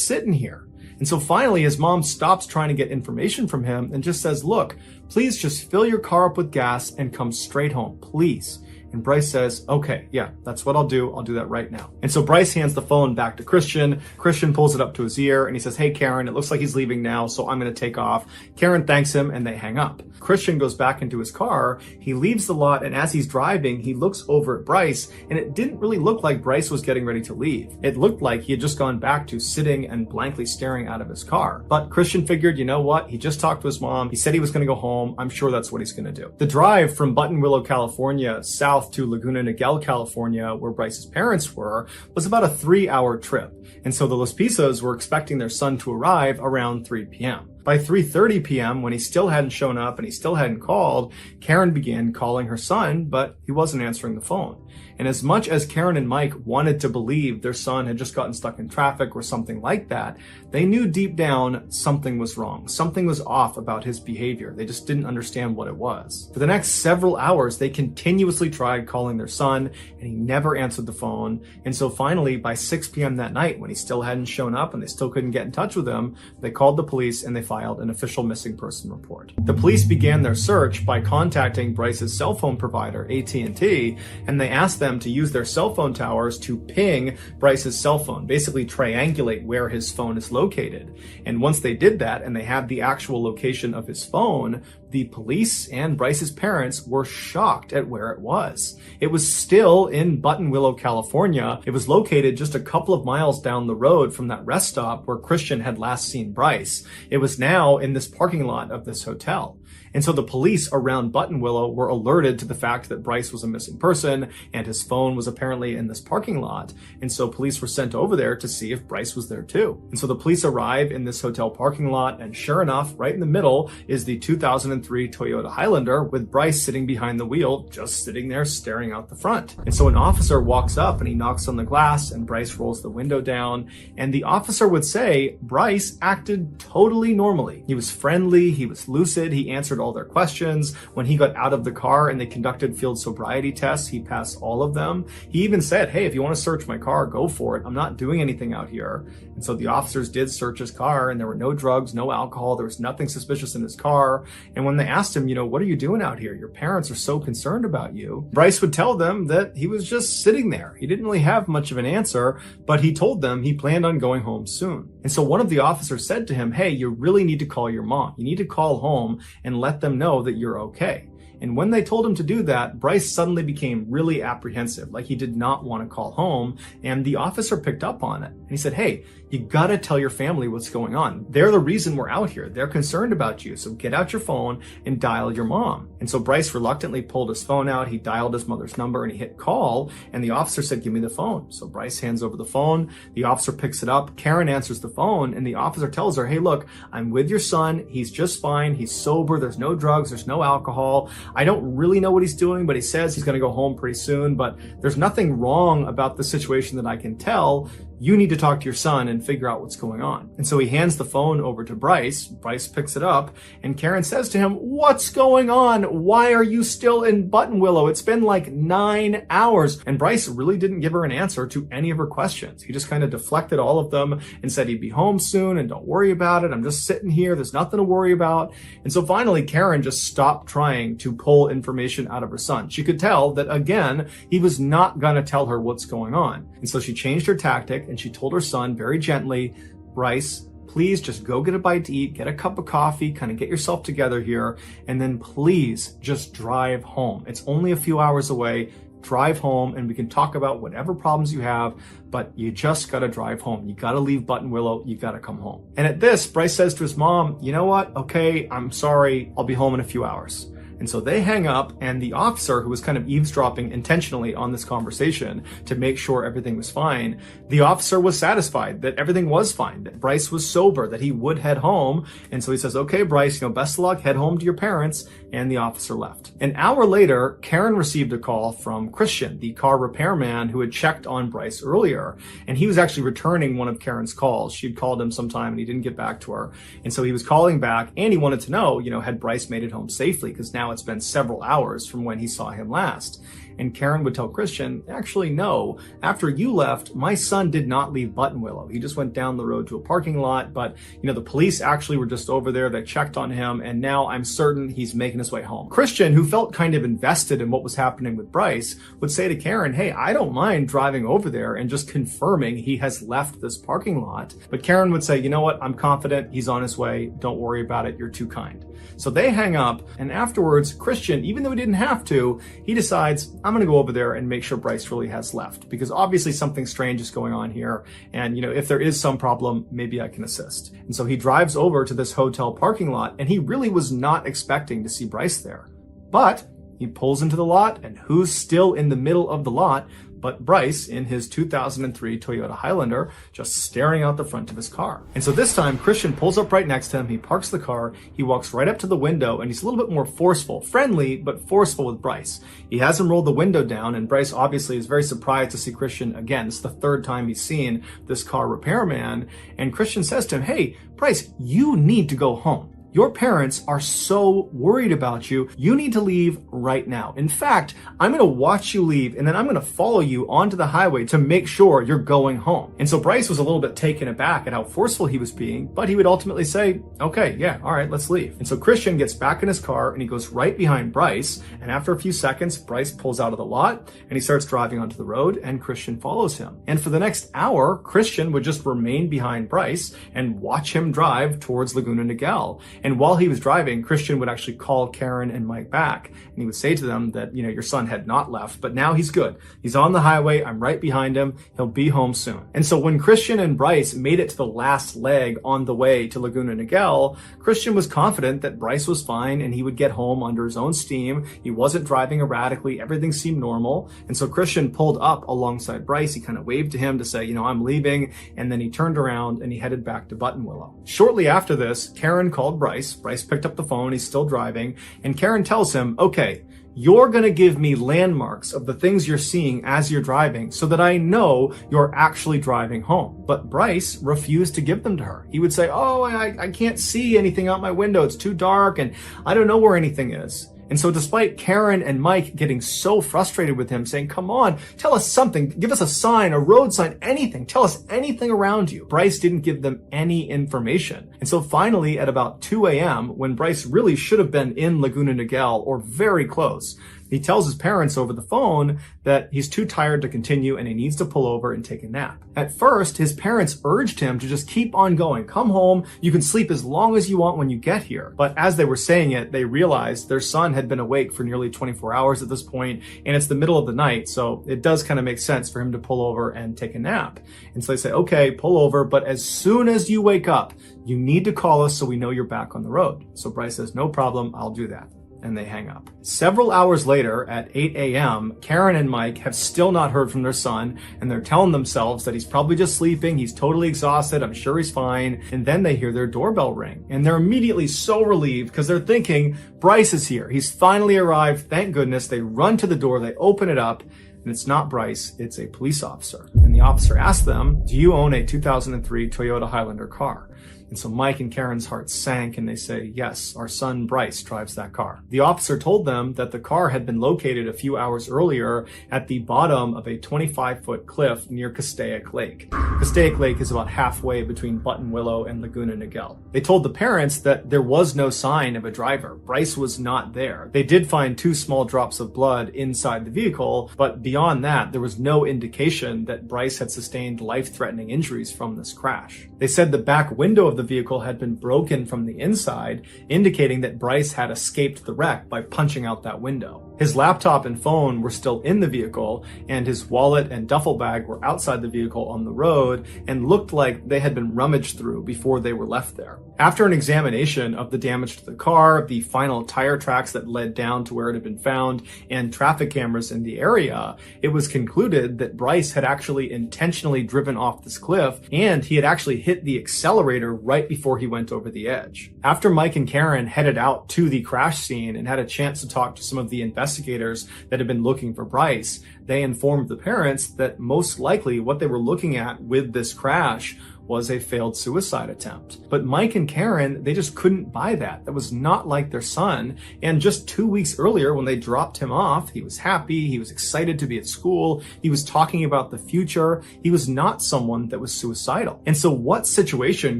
sitting here. And so finally, his mom stops trying to get information from him and just says, look, please just fill your car up with gas and come straight home, please. And Bryce says, okay, yeah, that's what I'll do. I'll do that right now. And so Bryce hands the phone back to Christian. Christian pulls it up to his ear and he says, hey, Karen, it looks like he's leaving now, so I'm going to take off. Karen thanks him and they hang up. Christian goes back into his car. He leaves the lot, and as he's driving, he looks over at Bryce, and it didn't really look like Bryce was getting ready to leave. It looked like he had just gone back to sitting and blankly staring out of his car. But Christian figured, you know what? He just talked to his mom. He said he was going to go home. I'm sure that's what he's going to do. The drive from Buttonwillow, California, south to Laguna Niguel, California, where Bryce's parents were, was about a 3-hour trip. And so the Los Pisos were expecting their son to arrive around 3 p.m. By 3:30 p.m., when he still hadn't shown up and he still hadn't called, Karen began calling her son, but he wasn't answering the phone. And as much as Karen and Mike wanted to believe their son had just gotten stuck in traffic or something like that, they knew deep down something was wrong. Something was off about his behavior. They just didn't understand what it was. For the next several hours, they continuously tried calling their son, and he never answered the phone. And so finally, by 6 p.m. that night, when he still hadn't shown up and they still couldn't get in touch with him, they called the police and they filed an official missing person report. The police began their search by contacting Bryce's cell phone provider, AT&T, and they asked them to use their cell phone towers to ping Bryce's cell phone, basically triangulate where his phone is located. And once they did that and they had the actual location of his phone, the police and Bryce's parents were shocked at where it was. It was still in Buttonwillow, California. It was located just a couple of miles down the road from that rest stop where Christian had last seen Bryce. It was now in this parking lot of this hotel. And so the police around Buttonwillow were alerted to the fact that Bryce was a missing person and his phone was apparently in this parking lot. And so police were sent over there to see if Bryce was there too. And so the police arrive in this hotel parking lot, and sure enough, right in the middle is the 2003 Toyota Highlander with Bryce sitting behind the wheel, just sitting there staring out the front. And so an officer walks up and he knocks on the glass, and Bryce rolls the window down. And the officer would say Bryce acted totally normally. He was friendly, he was lucid, he answered all their questions. When he got out of the car and they conducted field sobriety tests, he passed all of them. He even said, hey, if you want to search my car, go for it. I'm not doing anything out here. And so the officers did search his car, and there were no drugs, no alcohol. There was nothing suspicious in his car. And when they asked him, what are you doing out here? Your parents are so concerned about you. Bryce would tell them that he was just sitting there. He didn't really have much of an answer, but he told them he planned on going home soon. And so one of the officers said to him, hey, you really need to call your mom. You need to call home and let them know that you're okay. And when they told him to do that, Bryce suddenly became really apprehensive, like he did not want to call home. And the officer picked up on it. And he said, hey, you gotta tell your family what's going on. They're the reason we're out here. They're concerned about you. So get out your phone and dial your mom. And so Bryce reluctantly pulled his phone out. He dialed his mother's number and he hit call. And the officer said, give me the phone. So Bryce hands over the phone. The officer picks it up. Karen answers the phone. And the officer tells her, hey, look, I'm with your son. He's just fine. He's sober. There's no drugs. There's no alcohol. I don't really know what he's doing, but he says he's going to go home pretty soon. But there's nothing wrong about the situation that I can tell. You need to talk to your son and figure out what's going on. And so he hands the phone over to Bryce. Bryce picks it up, and Karen says to him, what's going on? Why are you still in Buttonwillow? It's been like 9 hours. And Bryce really didn't give her an answer to any of her questions. He just kind of deflected all of them and said he'd be home soon and don't worry about it. I'm just sitting here. There's nothing to worry about. And so finally, Karen just stopped trying to pull information out of her son. She could tell that, again, he was not going to tell her what's going on. And so she changed her tactic, and she told her son very gently, Bryce, please just go get a bite to eat, get a cup of coffee, kind of get yourself together here, and then please just drive home. It's only a few hours away. Drive home and we can talk about whatever problems you have, but you just got to drive home. You got to leave Buttonwillow. You got to come home. And at this, Bryce says to his mom, you know what? Okay, I'm sorry. I'll be home in a few hours. And so they hang up, and the officer, who was kind of eavesdropping intentionally on this conversation to make sure everything was fine, the officer was satisfied that everything was fine, that Bryce was sober, that he would head home. And so he says, okay, Bryce, best of luck, head home to your parents. And the officer left. An hour later, Karen received a call from Christian, the car repairman who had checked on Bryce earlier. And he was actually returning one of Karen's calls. She'd called him sometime and he didn't get back to her. And so he was calling back, and he wanted to know, had Bryce made it home safely? Because now it's been several hours from when he saw him last. And Karen would tell Christian, actually, no, after you left, my son did not leave Buttonwillow. He just went down the road to a parking lot, but the police actually were just over there. They checked on him, and now I'm certain he's making his way home. Christian, who felt kind of invested in what was happening with Bryce, would say to Karen, hey, I don't mind driving over there and just confirming he has left this parking lot. But Karen would say, you know what, I'm confident he's on his way. Don't worry about it. You're too kind. So they hang up, and afterwards, Christian, even though he didn't have to, he decides, I'm going to go over there and make sure Bryce really has left, because obviously something strange is going on here. And, if there is some problem, maybe I can assist. And so he drives over to this hotel parking lot, and he really was not expecting to see Bryce there. But he pulls into the lot, and who's still in the middle of the lot but Bryce in his 2003 Toyota Highlander, just staring out the front of his car. And so this time, Christian pulls up right next to him, he parks the car, he walks right up to the window, and he's a little bit more forceful, friendly, but forceful with Bryce. He has him roll the window down, and Bryce obviously is very surprised to see Christian again. It's the third time he's seen this car repairman, and Christian says to him, hey, Bryce, you need to go home. Your parents are so worried about you. You need to leave right now. In fact, I'm going to watch you leave, and then I'm going to follow you onto the highway to make sure you're going home. And so Bryce was a little bit taken aback at how forceful he was being, but he would ultimately say, okay, yeah, all right, let's leave. And so Christian gets back in his car, and he goes right behind Bryce. And after a few seconds, Bryce pulls out of the lot, and he starts driving onto the road, and Christian follows him. And for the next hour, Christian would just remain behind Bryce and watch him drive towards Laguna Niguel. And while he was driving, Christian would actually call Karen and Mike back, and he would say to them that, your son had not left, but now he's good. He's on the highway. I'm right behind him. He'll be home soon. And so when Christian and Bryce made it to the last leg on the way to Laguna Niguel, Christian was confident that Bryce was fine and he would get home under his own steam. He wasn't driving erratically. Everything seemed normal. And so Christian pulled up alongside Bryce. He kind of waved to him to say, I'm leaving. And then he turned around and he headed back to Buttonwillow. Shortly after this, Karen called Bryce. Bryce picked up the phone. He's still driving. And Karen tells him, okay, you're going to give me landmarks of the things you're seeing as you're driving so that I know you're actually driving home. But Bryce refused to give them to her. He would say, I can't see anything out my window. It's too dark and I don't know where anything is. And so despite Karen and Mike getting so frustrated with him, saying, come on, tell us something, give us a sign, a road sign, anything, tell us anything around you, Bryce didn't give them any information. And so finally, at about 2 a.m., when Bryce really should have been in Laguna Niguel or very close, he tells his parents over the phone that he's too tired to continue and he needs to pull over and take a nap. At first, his parents urged him to just keep on going. Come home. You can sleep as long as you want when you get here. But as they were saying it, they realized their son had been awake for nearly 24 hours at this point, and it's the middle of the night. So it does kind of make sense for him to pull over and take a nap. And so they say, okay, pull over, but as soon as you wake up, you need to call us so we know you're back on the road. So Bryce says, no problem, I'll do that. And they hang up. Several hours later at 8 a.m., Karen and Mike have still not heard from their son, and they're telling themselves that he's probably just sleeping, he's totally exhausted, I'm sure he's fine. And then they hear their doorbell ring, and they're immediately so relieved because they're thinking, Bryce is here. He's finally arrived. Thank goodness. They run to the door, they open it up, and it's not Bryce, it's a police officer. And the officer asks them, do you own a 2003 Toyota Highlander car? And so Mike and Karen's hearts sank and they say, yes, our son Bryce drives that car. The officer told them that the car had been located a few hours earlier at the bottom of a 25-foot cliff near Castaic Lake. Castaic Lake is about halfway between Buttonwillow and Laguna Niguel. They told the parents that there was no sign of a driver. Bryce was not there. They did find 2 small drops of blood inside the vehicle, but beyond that, there was no indication that Bryce had sustained life-threatening injuries from this crash. They said the back window of the vehicle had been broken from the inside, indicating that Bryce had escaped the wreck by punching out that window. His laptop and phone were still in the vehicle, and his wallet and duffel bag were outside the vehicle on the road and looked like they had been rummaged through before they were left there. After an examination of the damage to the car, the final tire tracks that led down to where it had been found, and traffic cameras in the area, it was concluded that Bryce had actually intentionally driven off this cliff, and he had actually hit the accelerator right before he went over the edge. After Mike and Karen headed out to the crash scene and had a chance to talk to some of the investigators that had been looking for Bryce, they informed the parents that most likely what they were looking at with this crash was a failed suicide attempt. But Mike and Karen, they just couldn't buy that. That was not like their son. And just 2 weeks earlier, when they dropped him off, he was happy, he was excited to be at school, he was talking about the future. He was not someone that was suicidal. And so what situation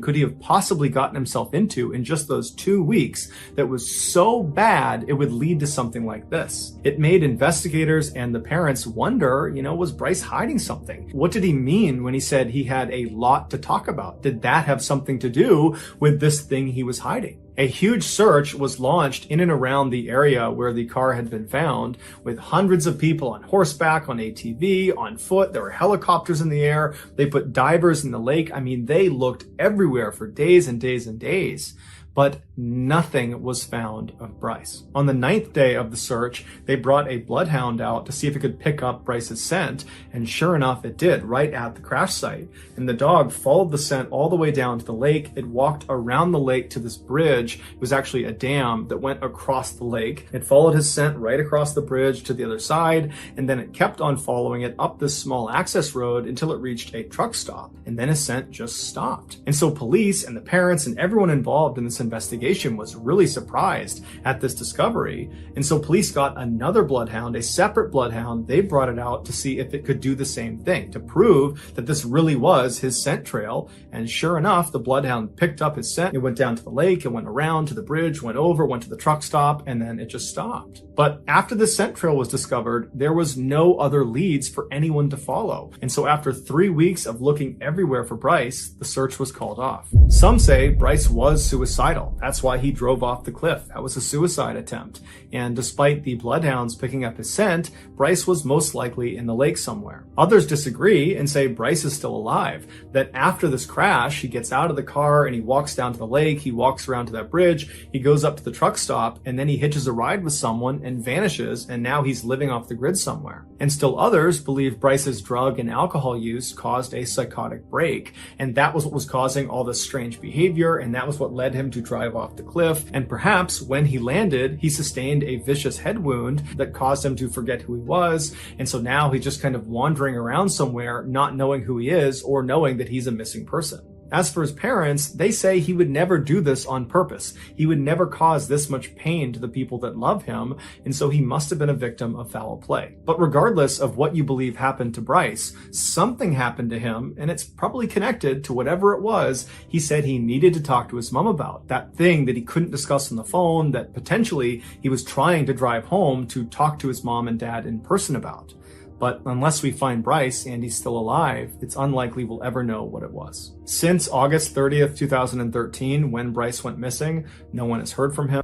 could he have possibly gotten himself into in just those 2 weeks that was so bad it would lead to something like this? It made investigators and the parents wonder, was Bryce hiding something? What did he mean when he said he had a lot to talk about? Did that have something to do with this thing he was hiding? A huge search was launched in and around the area where the car had been found, with hundreds of people on horseback, on ATV, on foot. There were helicopters in the air. They put divers in the lake. They looked everywhere for days and days and days. But nothing was found of Bryce. On the 9th day of the search, they brought a bloodhound out to see if it could pick up Bryce's scent, and sure enough, it did, right at the crash site. And the dog followed the scent all the way down to the lake. It walked around the lake to this bridge. It was actually a dam that went across the lake. It followed his scent right across the bridge to the other side, and then it kept on following it up this small access road until it reached a truck stop. And then his scent just stopped. And so police and the parents and everyone involved in this investigation was really surprised at this discovery. And so police got another bloodhound, a separate bloodhound. They brought it out to see if it could do the same thing, to prove that this really was his scent trail. And sure enough, the bloodhound picked up his scent. It went down to the lake, it went around to the bridge, went over, went to the truck stop, and then it just stopped. But after the scent trail was discovered, there was no other leads for anyone to follow. And so after 3 weeks of looking everywhere for Bryce, the search was called off. Some say Bryce was suicidal. That's why he drove off the cliff. That was a suicide attempt. And despite the bloodhounds picking up his scent, Bryce was most likely in the lake somewhere. Others disagree and say Bryce is still alive, that after this crash, he gets out of the car and he walks down to the lake, he walks around to that bridge, he goes up to the truck stop, and then he hitches a ride with someone and vanishes, and now he's living off the grid somewhere. And still others believe Bryce's drug and alcohol use caused a psychotic break, and that was what was causing all this strange behavior, and that was what led him to drive off the cliff. And perhaps when he landed, he sustained a vicious head wound that caused him to forget who he was, and so now he's just kind of wandering around somewhere, not knowing who he is or knowing that he's a missing person. As for his parents, they say he would never do this on purpose. He would never cause this much pain to the people that love him, and so he must have been a victim of foul play. But regardless of what you believe happened to Bryce, something happened to him, and it's probably connected to whatever it was he said he needed to talk to his mom about. That thing that he couldn't discuss on the phone, that potentially he was trying to drive home to talk to his mom and dad in person about. But unless we find Bryce and he's still alive, it's unlikely we'll ever know what it was. Since August 30th, 2013, when Bryce went missing, no one has heard from him.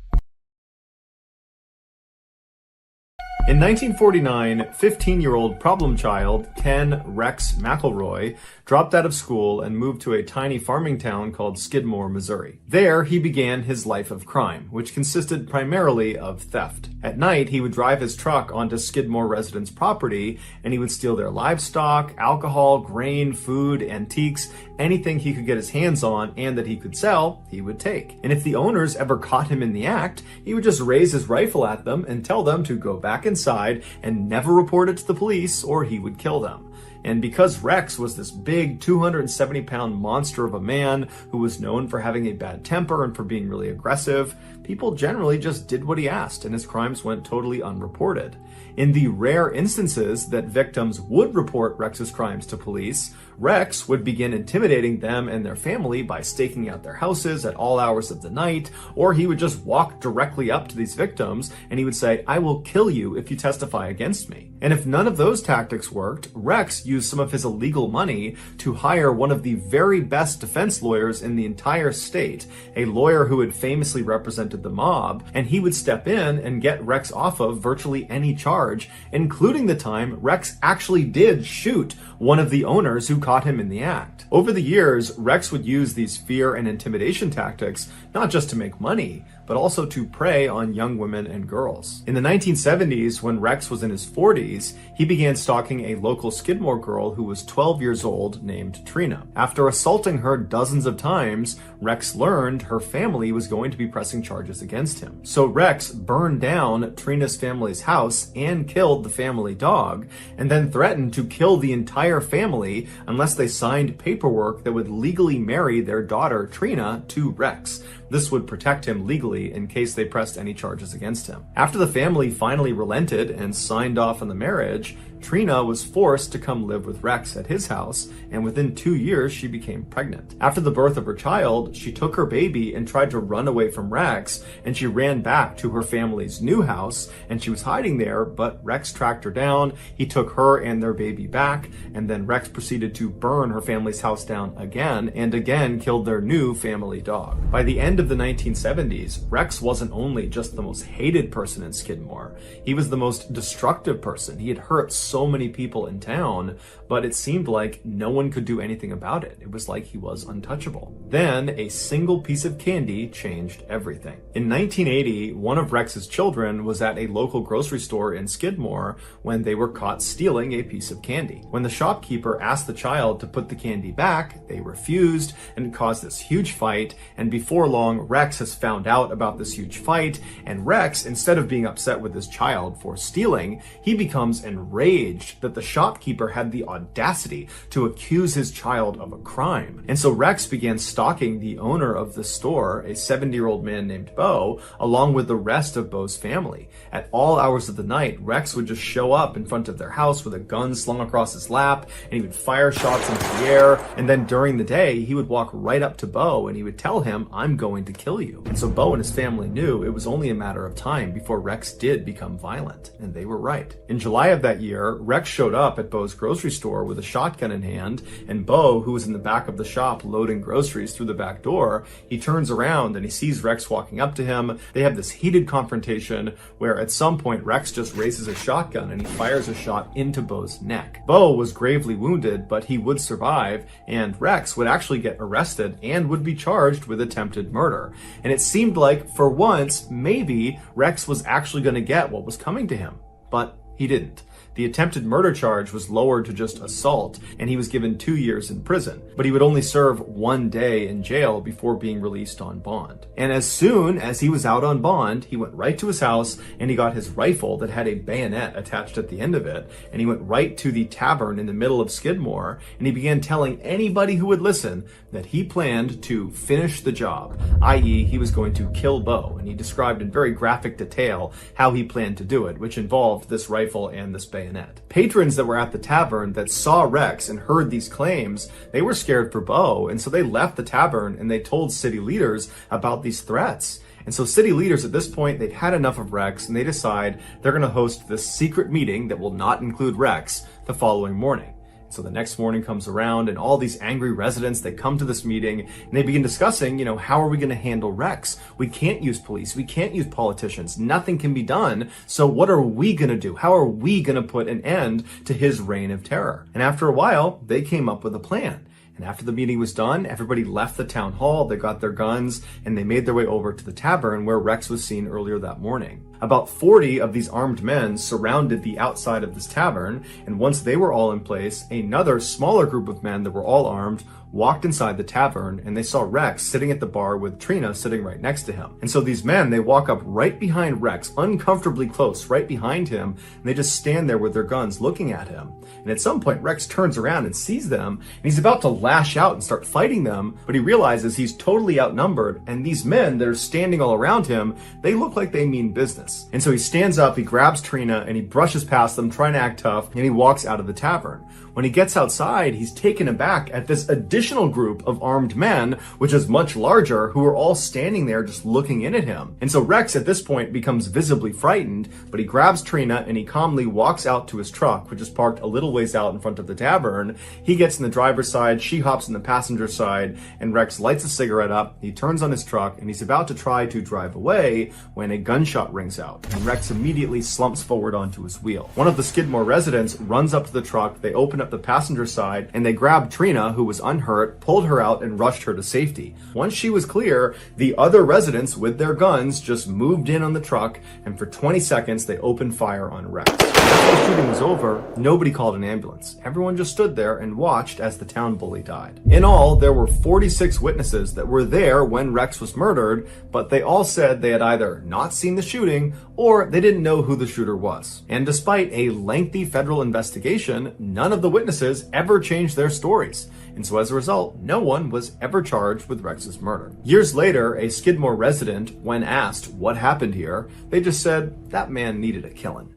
In 1949, 15-year-old problem child Ken Rex McElroy dropped out of school and moved to a tiny farming town called Skidmore, Missouri. There, he began his life of crime, which consisted primarily of theft. At night, he would drive his truck onto Skidmore residents' property, and he would steal their livestock, alcohol, grain, food, antiques, anything he could get his hands on and that he could sell, he would take. And if the owners ever caught him in the act, he would just raise his rifle at them and tell them to go back inside and never report it to the police or he would kill them. And because Rex was this big 270-pound monster of a man who was known for having a bad temper and for being really aggressive, people generally just did what he asked and his crimes went totally unreported. In the rare instances that victims would report Rex's crimes to police, Rex would begin intimidating them and their family by staking out their houses at all hours of the night, or he would just walk directly up to these victims and he would say, "I will kill you if you testify against me." And if none of those tactics worked, Rex used some of his illegal money to hire one of the very best defense lawyers in the entire state, a lawyer who had famously represented the mob, and he would step in and get Rex off of virtually any charge, including the time Rex actually did shoot one of the owners who caught him in the act. Over the years, Rex would use these fear and intimidation tactics not just to make money, but also to prey on young women and girls. In the 1970s, when Rex was in his 40s, he began stalking a local Skidmore girl who was 12 years old named Trina. After assaulting her dozens of times, Rex learned her family was going to be pressing charges against him. So Rex burned down Trina's family's house and killed the family dog, and then threatened to kill the entire family unless they signed paperwork that would legally marry their daughter Trina to Rex. This would protect him legally in case they pressed any charges against him. After the family finally relented and signed off on the marriage, Trina was forced to come live with Rex at his house, and within 2 years, she became pregnant. After the birth of her child, she took her baby and tried to run away from Rex, and she ran back to her family's new house, and she was hiding there, but Rex tracked her down. He took her and their baby back, and then Rex proceeded to burn her family's house down again, and again killed their new family dog. By the end of the 1970s, Rex wasn't only just the most hated person in Skidmore, he was the most destructive person. He had hurt so many people in town, but it seemed like no one could do anything about it. It was like he was untouchable. Then a single piece of candy changed everything. In 1980, one of Rex's children was at a local grocery store in Skidmore when they were caught stealing a piece of candy. When the shopkeeper asked the child to put the candy back, they refused, and it caused this huge fight, and before long, Rex has found out about this huge fight, and Rex, instead of being upset with his child for stealing, he becomes enraged that the shopkeeper had the audacity to accuse his child of a crime. And so Rex began stalking the owner of the store, a 70-year-old man named Bo, along with the rest of Bo's family. At all hours of the night, Rex would just show up in front of their house with a gun slung across his lap, and he would fire shots into the air. And then during the day, he would walk right up to Bo and he would tell him, "I'm going to kill you." And so Bo and his family knew it was only a matter of time before Rex did become violent. And they were right. In July of that year, Rex showed up at Bo's grocery store with a shotgun in hand, and Bo, who was in the back of the shop loading groceries through the back door, he turns around and he sees Rex walking up to him. They have this heated confrontation where at some point Rex just raises a shotgun and he fires a shot into Bo's neck. Bo was gravely wounded, but he would survive, and Rex would actually get arrested and would be charged with attempted murder. And it seemed like, for once, maybe Rex was actually going to get what was coming to him, but he didn't. The attempted murder charge was lowered to just assault, and he was given 2 years in prison, but he would only serve 1 day in jail before being released on bond. And as soon as he was out on bond, he went right to his house and he got his rifle that had a bayonet attached at the end of it, and he went right to the tavern in the middle of Skidmore, and he began telling anybody who would listen that he planned to finish the job, i.e. he was going to kill Bo, and he described in very graphic detail how he planned to do it, which involved this rifle and this bayonet. Patrons that were at the tavern that saw Rex and heard these claims, they were scared for Bo, and so they left the tavern and they told city leaders about these threats. And so city leaders at this point, they've had enough of Rex, and they decide they're going to host this secret meeting that will not include Rex the following morning. So the next morning comes around, and all these angry residents, they come to this meeting and they begin discussing, how are we going to handle Rex? We can't use police. We can't use politicians. Nothing can be done. So what are we going to do? How are we going to put an end to his reign of terror? And after a while, they came up with a plan. And after the meeting was done, everybody left the town hall, they got their guns, and they made their way over to the tavern where Rex was seen earlier that morning. About 40 of these armed men surrounded the outside of this tavern, and once they were all in place, another smaller group of men that were all armed walked inside the tavern, and they saw Rex sitting at the bar with Trina sitting right next to him. And so these men, they walk up right behind Rex, uncomfortably close, right behind him, and they just stand there with their guns looking at him. And at some point, Rex turns around and sees them, and he's about to lash out and start fighting them, but he realizes he's totally outnumbered, and these men that are standing all around him, they look like they mean business. And so he stands up, he grabs Trina, and he brushes past them, trying to act tough, and he walks out of the tavern. When he gets outside, he's taken aback at this additional group of armed men, which is much larger, who are all standing there just looking in at him. And so Rex at this point becomes visibly frightened, but he grabs Trina and he calmly walks out to his truck, which is parked a little ways out in front of the tavern. He gets in the driver's side, she hops in the passenger side, and Rex lights a cigarette up, he turns on his truck, and he's about to try to drive away when a gunshot rings bugs out, and Rex immediately slumps forward onto his wheel. One of the Skidmore residents runs up to the truck, they open up the passenger side, and they grab Trina, who was unhurt, pulled her out, and rushed her to safety. Once she was clear, the other residents with their guns just moved in on the truck, and for 20 seconds they opened fire on Rex. After the shooting was over, nobody called an ambulance. Everyone just stood there and watched as the town bully died. In all, there were 46 witnesses that were there when Rex was murdered, but they all said they had either not seen the shooting or they didn't know who the shooter was. And despite a lengthy federal investigation, none of the witnesses ever changed their stories. And so as a result, no one was ever charged with Rex's murder. Years later, a Skidmore resident, when asked what happened here, they just said, "That man needed a killing."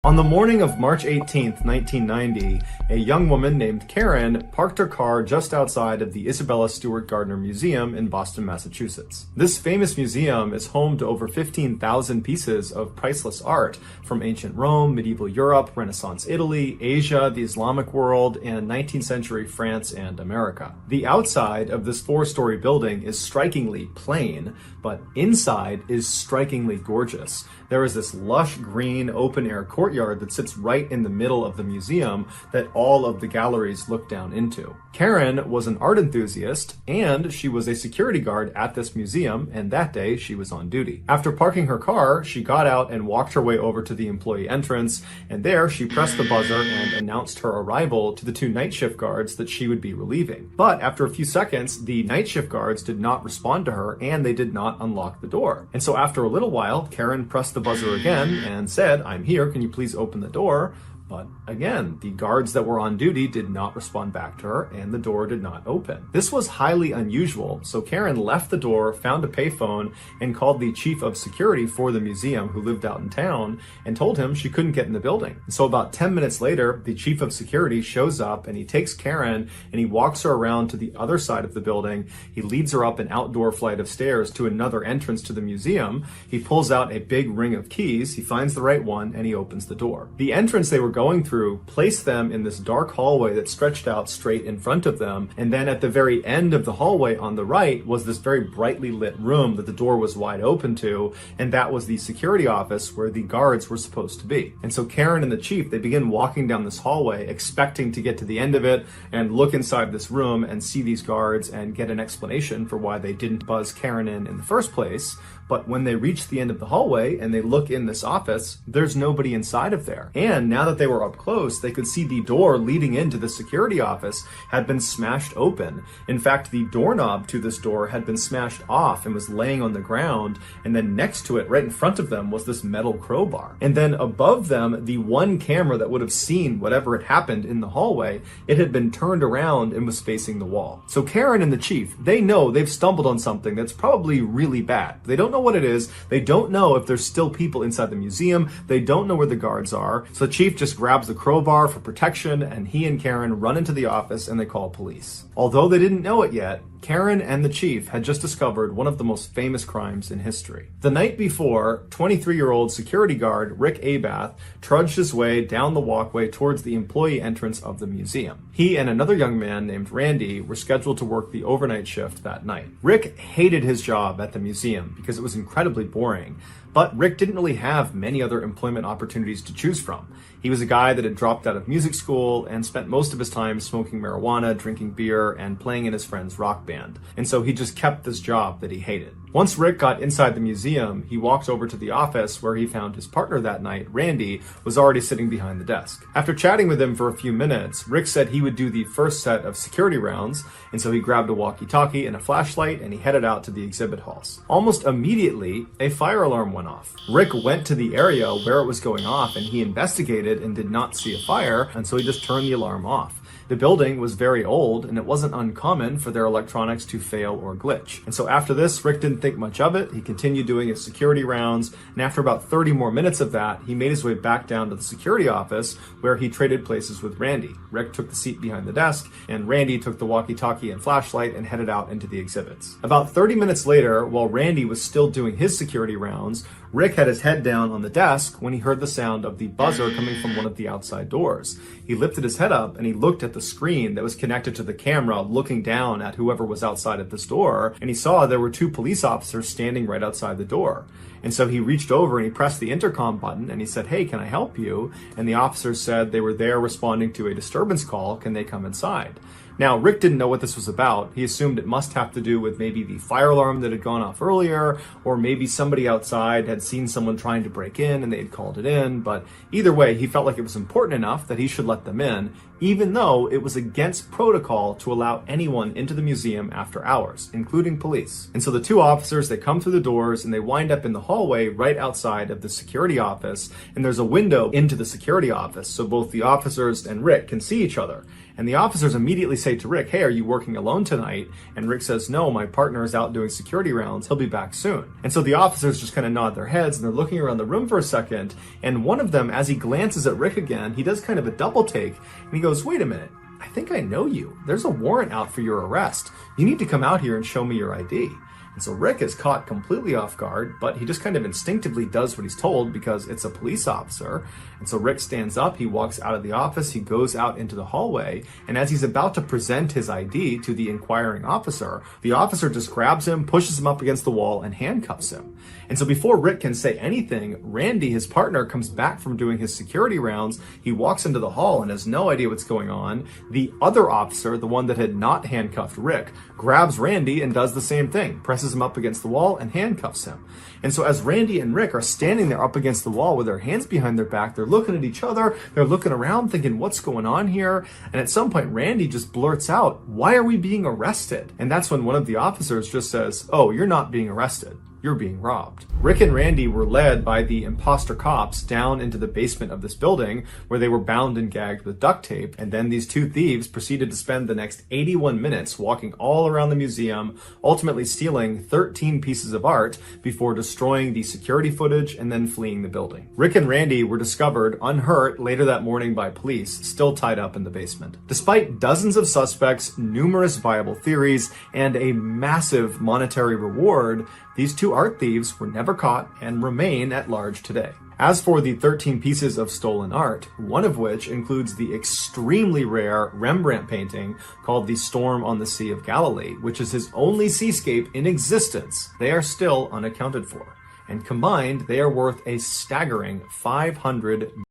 On the morning of March 18th, 1990, a young woman named Karen parked her car just outside of the Isabella Stewart Gardner Museum in Boston, Massachusetts. This famous museum is home to over 15,000 pieces of priceless art from ancient Rome, medieval Europe, Renaissance Italy, Asia, the Islamic world, and 19th century France and America. The outside of this 4-story building is strikingly plain, but inside is strikingly gorgeous. There is this lush green open-air courtyard that sits right in the middle of the museum that all of the galleries look down into. Karen was an art enthusiast, and she was a security guard at this museum, and that day she was on duty. After parking her car, she got out and walked her way over to the employee entrance, and there she pressed the buzzer and announced her arrival to the 2 night shift guards that she would be relieving. But after a few seconds, the night shift guards did not respond to her, and they did not unlock the door. And so after a little while, Karen pressed the buzzer again and said, "I'm here, can you please open the door?" But again, the guards that were on duty did not respond back to her, and the door did not open. This was highly unusual, so Karen left the door, found a payphone, and called the chief of security for the museum, who lived out in town, and told him she couldn't get in the building. So about 10 minutes later, the chief of security shows up, and he takes Karen, and he walks her around to the other side of the building. He leads her up an outdoor flight of stairs to another entrance to the museum. He pulls out a big ring of keys, he finds the right one, and he opens the door. The entrance they were going through placed them in this dark hallway that stretched out straight in front of them, and then at the very end of the hallway on the right was this very brightly lit room that the door was wide open to, and that was the security office where the guards were supposed to be. And so Karen and the chief, they begin walking down this hallway expecting to get to the end of it and look inside this room and see these guards and get an explanation for why they didn't buzz Karen in the first place. But when they reach the end of the hallway and they look in this office, there's nobody inside of there. And now that they were up close, they could see the door leading into the security office had been smashed open. In fact, the doorknob to this door had been smashed off and was laying on the ground. And then next to it, right in front of them, was this metal crowbar. And then above them, the one camera that would have seen whatever had happened in the hallway, it had been turned around and was facing the wall. So Karen and the chief, they know they've stumbled on something that's probably really bad. They don't know what it is. They don't know if there's still people inside the museum. They don't know where the guards are. So the chief just grabs the crowbar for protection, and he and Karen run into the office and they call police. Although they didn't know it yet, Karen and the chief had just discovered one of the most famous crimes in history. The night before, 23-year-old security guard Rick Abath trudged his way down the walkway towards the employee entrance of the museum. He and another young man named Randy were scheduled to work the overnight shift that night. Rick hated his job at the museum because it was incredibly boring, but Rick didn't really have many other employment opportunities to choose from. He was a guy that had dropped out of music school and spent most of his time smoking marijuana, drinking beer, and playing in his friend's rock band. And so he just kept this job that he hated. Once Rick got inside the museum, he walked over to the office where he found his partner that night, Randy, was already sitting behind the desk. After chatting with him for a few minutes, Rick said he would do the first set of security rounds, and so he grabbed a walkie-talkie and a flashlight and he headed out to the exhibit halls. Almost immediately, a fire alarm went off. Rick went to the area where it was going off and he investigated and did not see a fire, and so he just turned the alarm off. The building was very old, and it wasn't uncommon for their electronics to fail or glitch. And so after this, Rick didn't think much of it. He continued doing his security rounds, and after about 30 more minutes of that, he made his way back down to the security office where he traded places with Randy. Rick took the seat behind the desk, and Randy took the walkie-talkie and flashlight and headed out into the exhibits. About 30 minutes later, while Randy was still doing his security rounds, Rick had his head down on the desk when he heard the sound of the buzzer coming from one of the outside doors. He lifted his head up and he looked at the screen that was connected to the camera, looking down at whoever was outside at this door, and he saw there were 2 police officers standing right outside the door. And so he reached over and he pressed the intercom button and he said, "Hey, can I help you?" And the officers said they were there responding to a disturbance call. Can they come inside? Now, Rick didn't know what this was about. He assumed it must have to do with maybe the fire alarm that had gone off earlier, or maybe somebody outside had seen someone trying to break in and they had called it in. But either way, he felt like it was important enough that he should let them in, even though it was against protocol to allow anyone into the museum after hours, including police. And so the 2 officers, they come through the doors and they wind up in the hallway right outside of the security office. And there's a window into the security office, so both the officers and Rick can see each other. And the officers immediately say to Rick, "Hey, are you working alone tonight?" And Rick says, "No, my partner is out doing security rounds. He'll be back soon." And so the officers just kind of nod their heads and they're looking around the room for a second. And one of them, as he glances at Rick again, he does kind of a double take and he goes, "Wait a minute. I think I know you. There's a warrant out for your arrest. You need to come out here and show me your ID." And so Rick is caught completely off guard, but he just kind of instinctively does what he's told because it's a police officer. And so Rick stands up, he walks out of the office, he goes out into the hallway, and as he's about to present his ID to the inquiring officer, the officer just grabs him, pushes him up against the wall, and handcuffs him. And so before Rick can say anything, Randy, his partner, comes back from doing his security rounds. He walks into the hall and has no idea what's going on. The other officer, the one that had not handcuffed Rick, grabs Randy and does the same thing, presses him up against the wall and handcuffs him. And so as Randy and Rick are standing there up against the wall with their hands behind their back, they're looking at each other, they're looking around thinking, what's going on here? And at some point, Randy just blurts out, "Why are we being arrested?" And that's when one of the officers just says, "Oh, you're not being arrested. You're being robbed." Rick and Randy were led by the imposter cops down into the basement of this building where they were bound and gagged with duct tape. And then these 2 thieves proceeded to spend the next 81 minutes walking all around the museum, ultimately stealing 13 pieces of art before destroying the security footage and then fleeing the building. Rick and Randy were discovered unhurt later that morning by police, still tied up in the basement. Despite dozens of suspects, numerous viable theories, and a massive monetary reward, these 2 art thieves were never caught and remain at large today. As for the 13 pieces of stolen art, one of which includes the extremely rare Rembrandt painting called The Storm on the Sea of Galilee, which is his only seascape in existence, they are still unaccounted for. And combined, they are worth a staggering $500 million.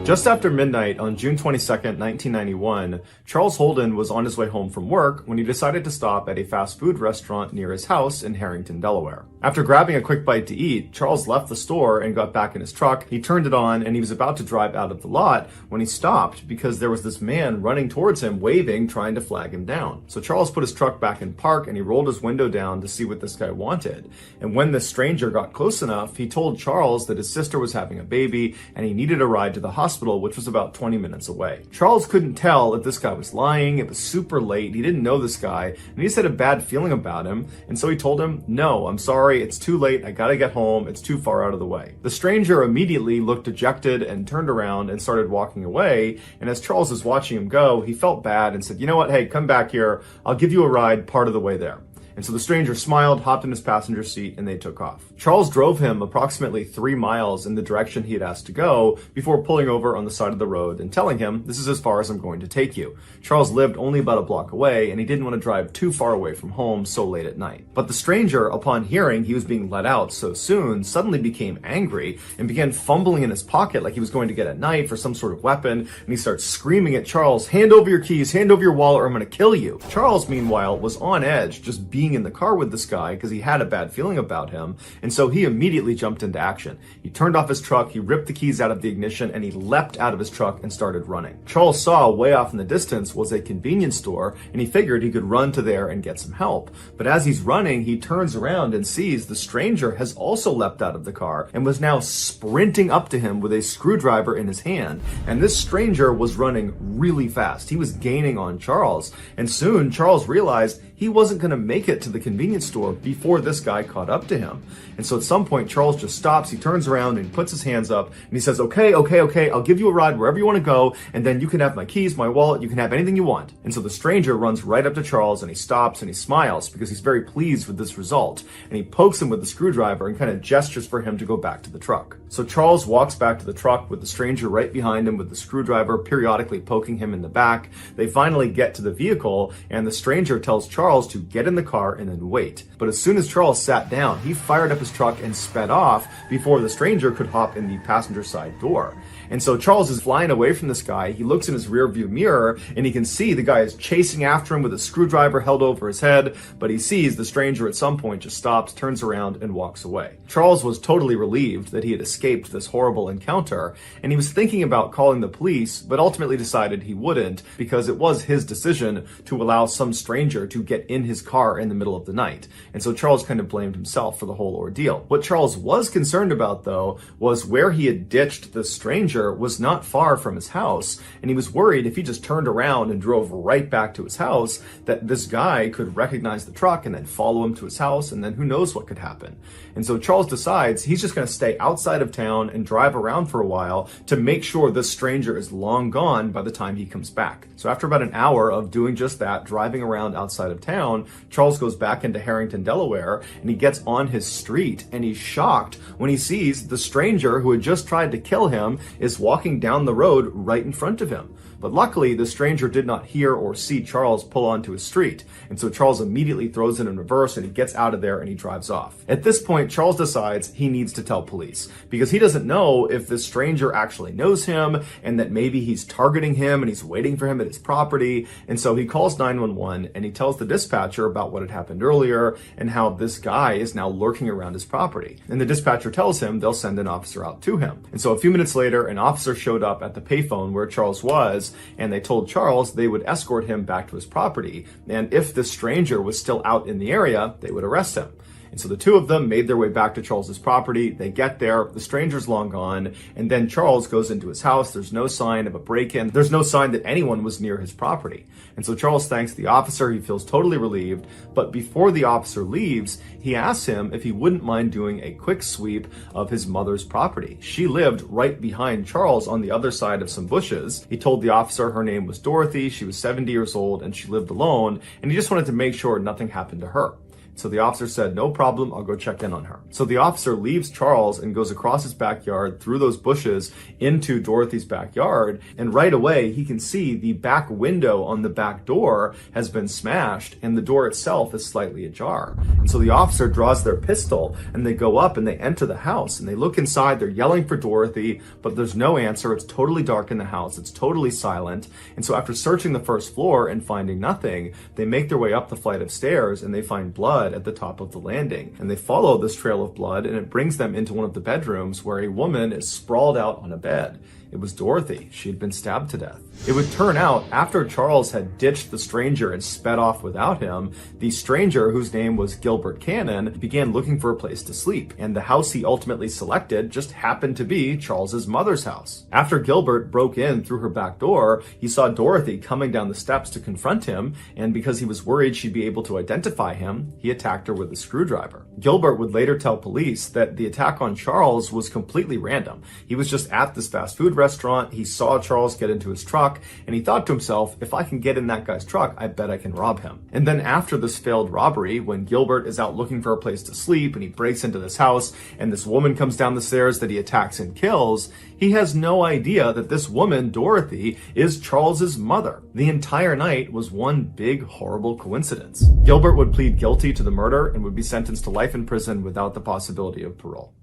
Just after midnight on June 22nd, 1991, Charles Holden was on his way home from work when he decided to stop at a fast food restaurant near his house in Harrington, Delaware. After grabbing a quick bite to eat, Charles left the store and got back in his truck. He turned it on and he was about to drive out of the lot when he stopped because there was this man running towards him, waving, trying to flag him down. So Charles put his truck back in park and he rolled his window down to see what this guy wanted. And when this stranger got close enough, he told Charles that his sister was having a baby and he needed a ride to the hospital, which was about 20 minutes away. Charles couldn't tell if this guy was lying. It was super late. He didn't know this guy, and he just had a bad feeling about him. And so he told him, "No, I'm sorry. It's too late. I gotta get home. It's too far out of the way." The stranger immediately looked dejected and turned around and started walking away. And as Charles was watching him go, he felt bad and said, "You know what? Hey, come back here. I'll give you a ride part of the way there." And so the stranger smiled, hopped in his passenger seat, and they took off. Charles drove him approximately 3 miles in the direction he had asked to go before pulling over on the side of the road and telling him, "This is as far as I'm going to take you." Charles lived only about a block away, and he didn't want to drive too far away from home so late at night. But the stranger, upon hearing he was being let out so soon, suddenly became angry and began fumbling in his pocket like he was going to get a knife or some sort of weapon, and he starts screaming at Charles, "Hand over your keys, hand over your wallet, or I'm going to kill you." Charles, meanwhile, was on edge, just being in the car with this guy because he had a bad feeling about him, and so he immediately jumped into action. He turned off his truck, he ripped the keys out of the ignition, and he leapt out of his truck and started running. Charles saw way off in the distance was a convenience store, and he figured he could run to there and get some help. But as he's running, he turns around and sees the stranger has also leapt out of the car and was now sprinting up to him with a screwdriver in his hand. And this stranger was running really fast. He was gaining on Charles, and soon Charles realized he wasn't going to make it it to the convenience store before this guy caught up to him. And so at some point, Charles just stops, he turns around and he puts his hands up and he says, okay, I'll give you a ride wherever you want to go, and then you can have my keys, my wallet, you can have anything you want. And so the stranger runs right up to Charles and he stops and he smiles because he's very pleased with this result. And he pokes him with the screwdriver and kind of gestures for him to go back to the truck. So Charles walks back to the truck with the stranger right behind him with the screwdriver periodically poking him in the back. They finally get to the vehicle and the stranger tells Charles to get in the car and then wait. But as soon as Charles sat down, he fired up his truck and sped off before the stranger could hop in the passenger side door. And so Charles is flying away from this guy. He looks in his rear view mirror and he can see the guy is chasing after him with a screwdriver held over his head, but he sees the stranger at some point just stops, turns around and walks away. Charles was totally relieved that he had escaped this horrible encounter, and he was thinking about calling the police, but ultimately decided he wouldn't because it was his decision to allow some stranger to get in his car in the middle of the night. And so Charles kind of blamed himself for the whole ordeal. What Charles was concerned about, though, was where he had ditched the stranger was not far from his house, and he was worried if he just turned around and drove right back to his house that this guy could recognize the truck and then follow him to his house, and then who knows what could happen. And so Charles decides he's just going to stay outside of town and drive around for a while to make sure this stranger is long gone by the time he comes back. So after about an hour of doing just that, driving around outside of town, Charles goes back into Harrington, Delaware, and he gets on his street and he's shocked when he sees the stranger who had just tried to kill him is walking down the road right in front of him. But luckily, the stranger did not hear or see Charles pull onto his street, and so Charles immediately throws it in reverse and he gets out of there and he drives off. At this point, Charles decides he needs to tell police because he doesn't know if this stranger actually knows him and that maybe he's targeting him and he's waiting for him at his property. And so he calls 911 and he tells the dispatcher about what had happened earlier and how this guy is now lurking around his property. And the dispatcher tells him they'll send an officer out to him. And so a few minutes later, an officer showed up at the payphone where Charles was, and they told Charles they would escort him back to his property, and if this stranger was still out in the area, they would arrest him. And so the two of them made their way back to Charles's property. They get there, the stranger's long gone, and then Charles goes into his house. There's no sign of a break-in. There's no sign that anyone was near his property. And so Charles thanks the officer. He feels totally relieved. But before the officer leaves, he asks him if he wouldn't mind doing a quick sweep of his mother's property. She lived right behind Charles on the other side of some bushes. He told the officer her name was Dorothy. She was 70 years old and she lived alone. And he just wanted to make sure nothing happened to her. So the officer said, no problem, I'll go check in on her. So the officer leaves Charles and goes across his backyard through those bushes into Dorothy's backyard. And right away, he can see the back window on the back door has been smashed and the door itself is slightly ajar. And so the officer draws their pistol and they go up and they enter the house and they look inside. They're yelling for Dorothy, but there's no answer. It's totally dark in the house. It's totally silent. And so after searching the first floor and finding nothing, they make their way up the flight of stairs and they find blood at the top of the landing. And they follow this trail of blood and it brings them into one of the bedrooms where a woman is sprawled out on a bed. It was Dorothy. She had been stabbed to death. It would turn out after Charles had ditched the stranger and sped off without him, the stranger, whose name was Gilbert Cannon, began looking for a place to sleep. And the house he ultimately selected just happened to be Charles's mother's house. After Gilbert broke in through her back door, he saw Dorothy coming down the steps to confront him. And because he was worried she'd be able to identify him, he attacked her with a screwdriver. Gilbert would later tell police that the attack on Charles was completely random. He was just at this fast food restaurant. He saw Charles get into his truck and he thought to himself, if I can get in that guy's truck, I bet I can rob him. And then after this failed robbery, when Gilbert is out looking for a place to sleep and he breaks into this house and this woman comes down the stairs that he attacks and kills, he has no idea that this woman, Dorothy, is Charles's mother. The entire night was one big horrible coincidence. Gilbert would plead guilty to the murder and would be sentenced to life in prison without the possibility of parole.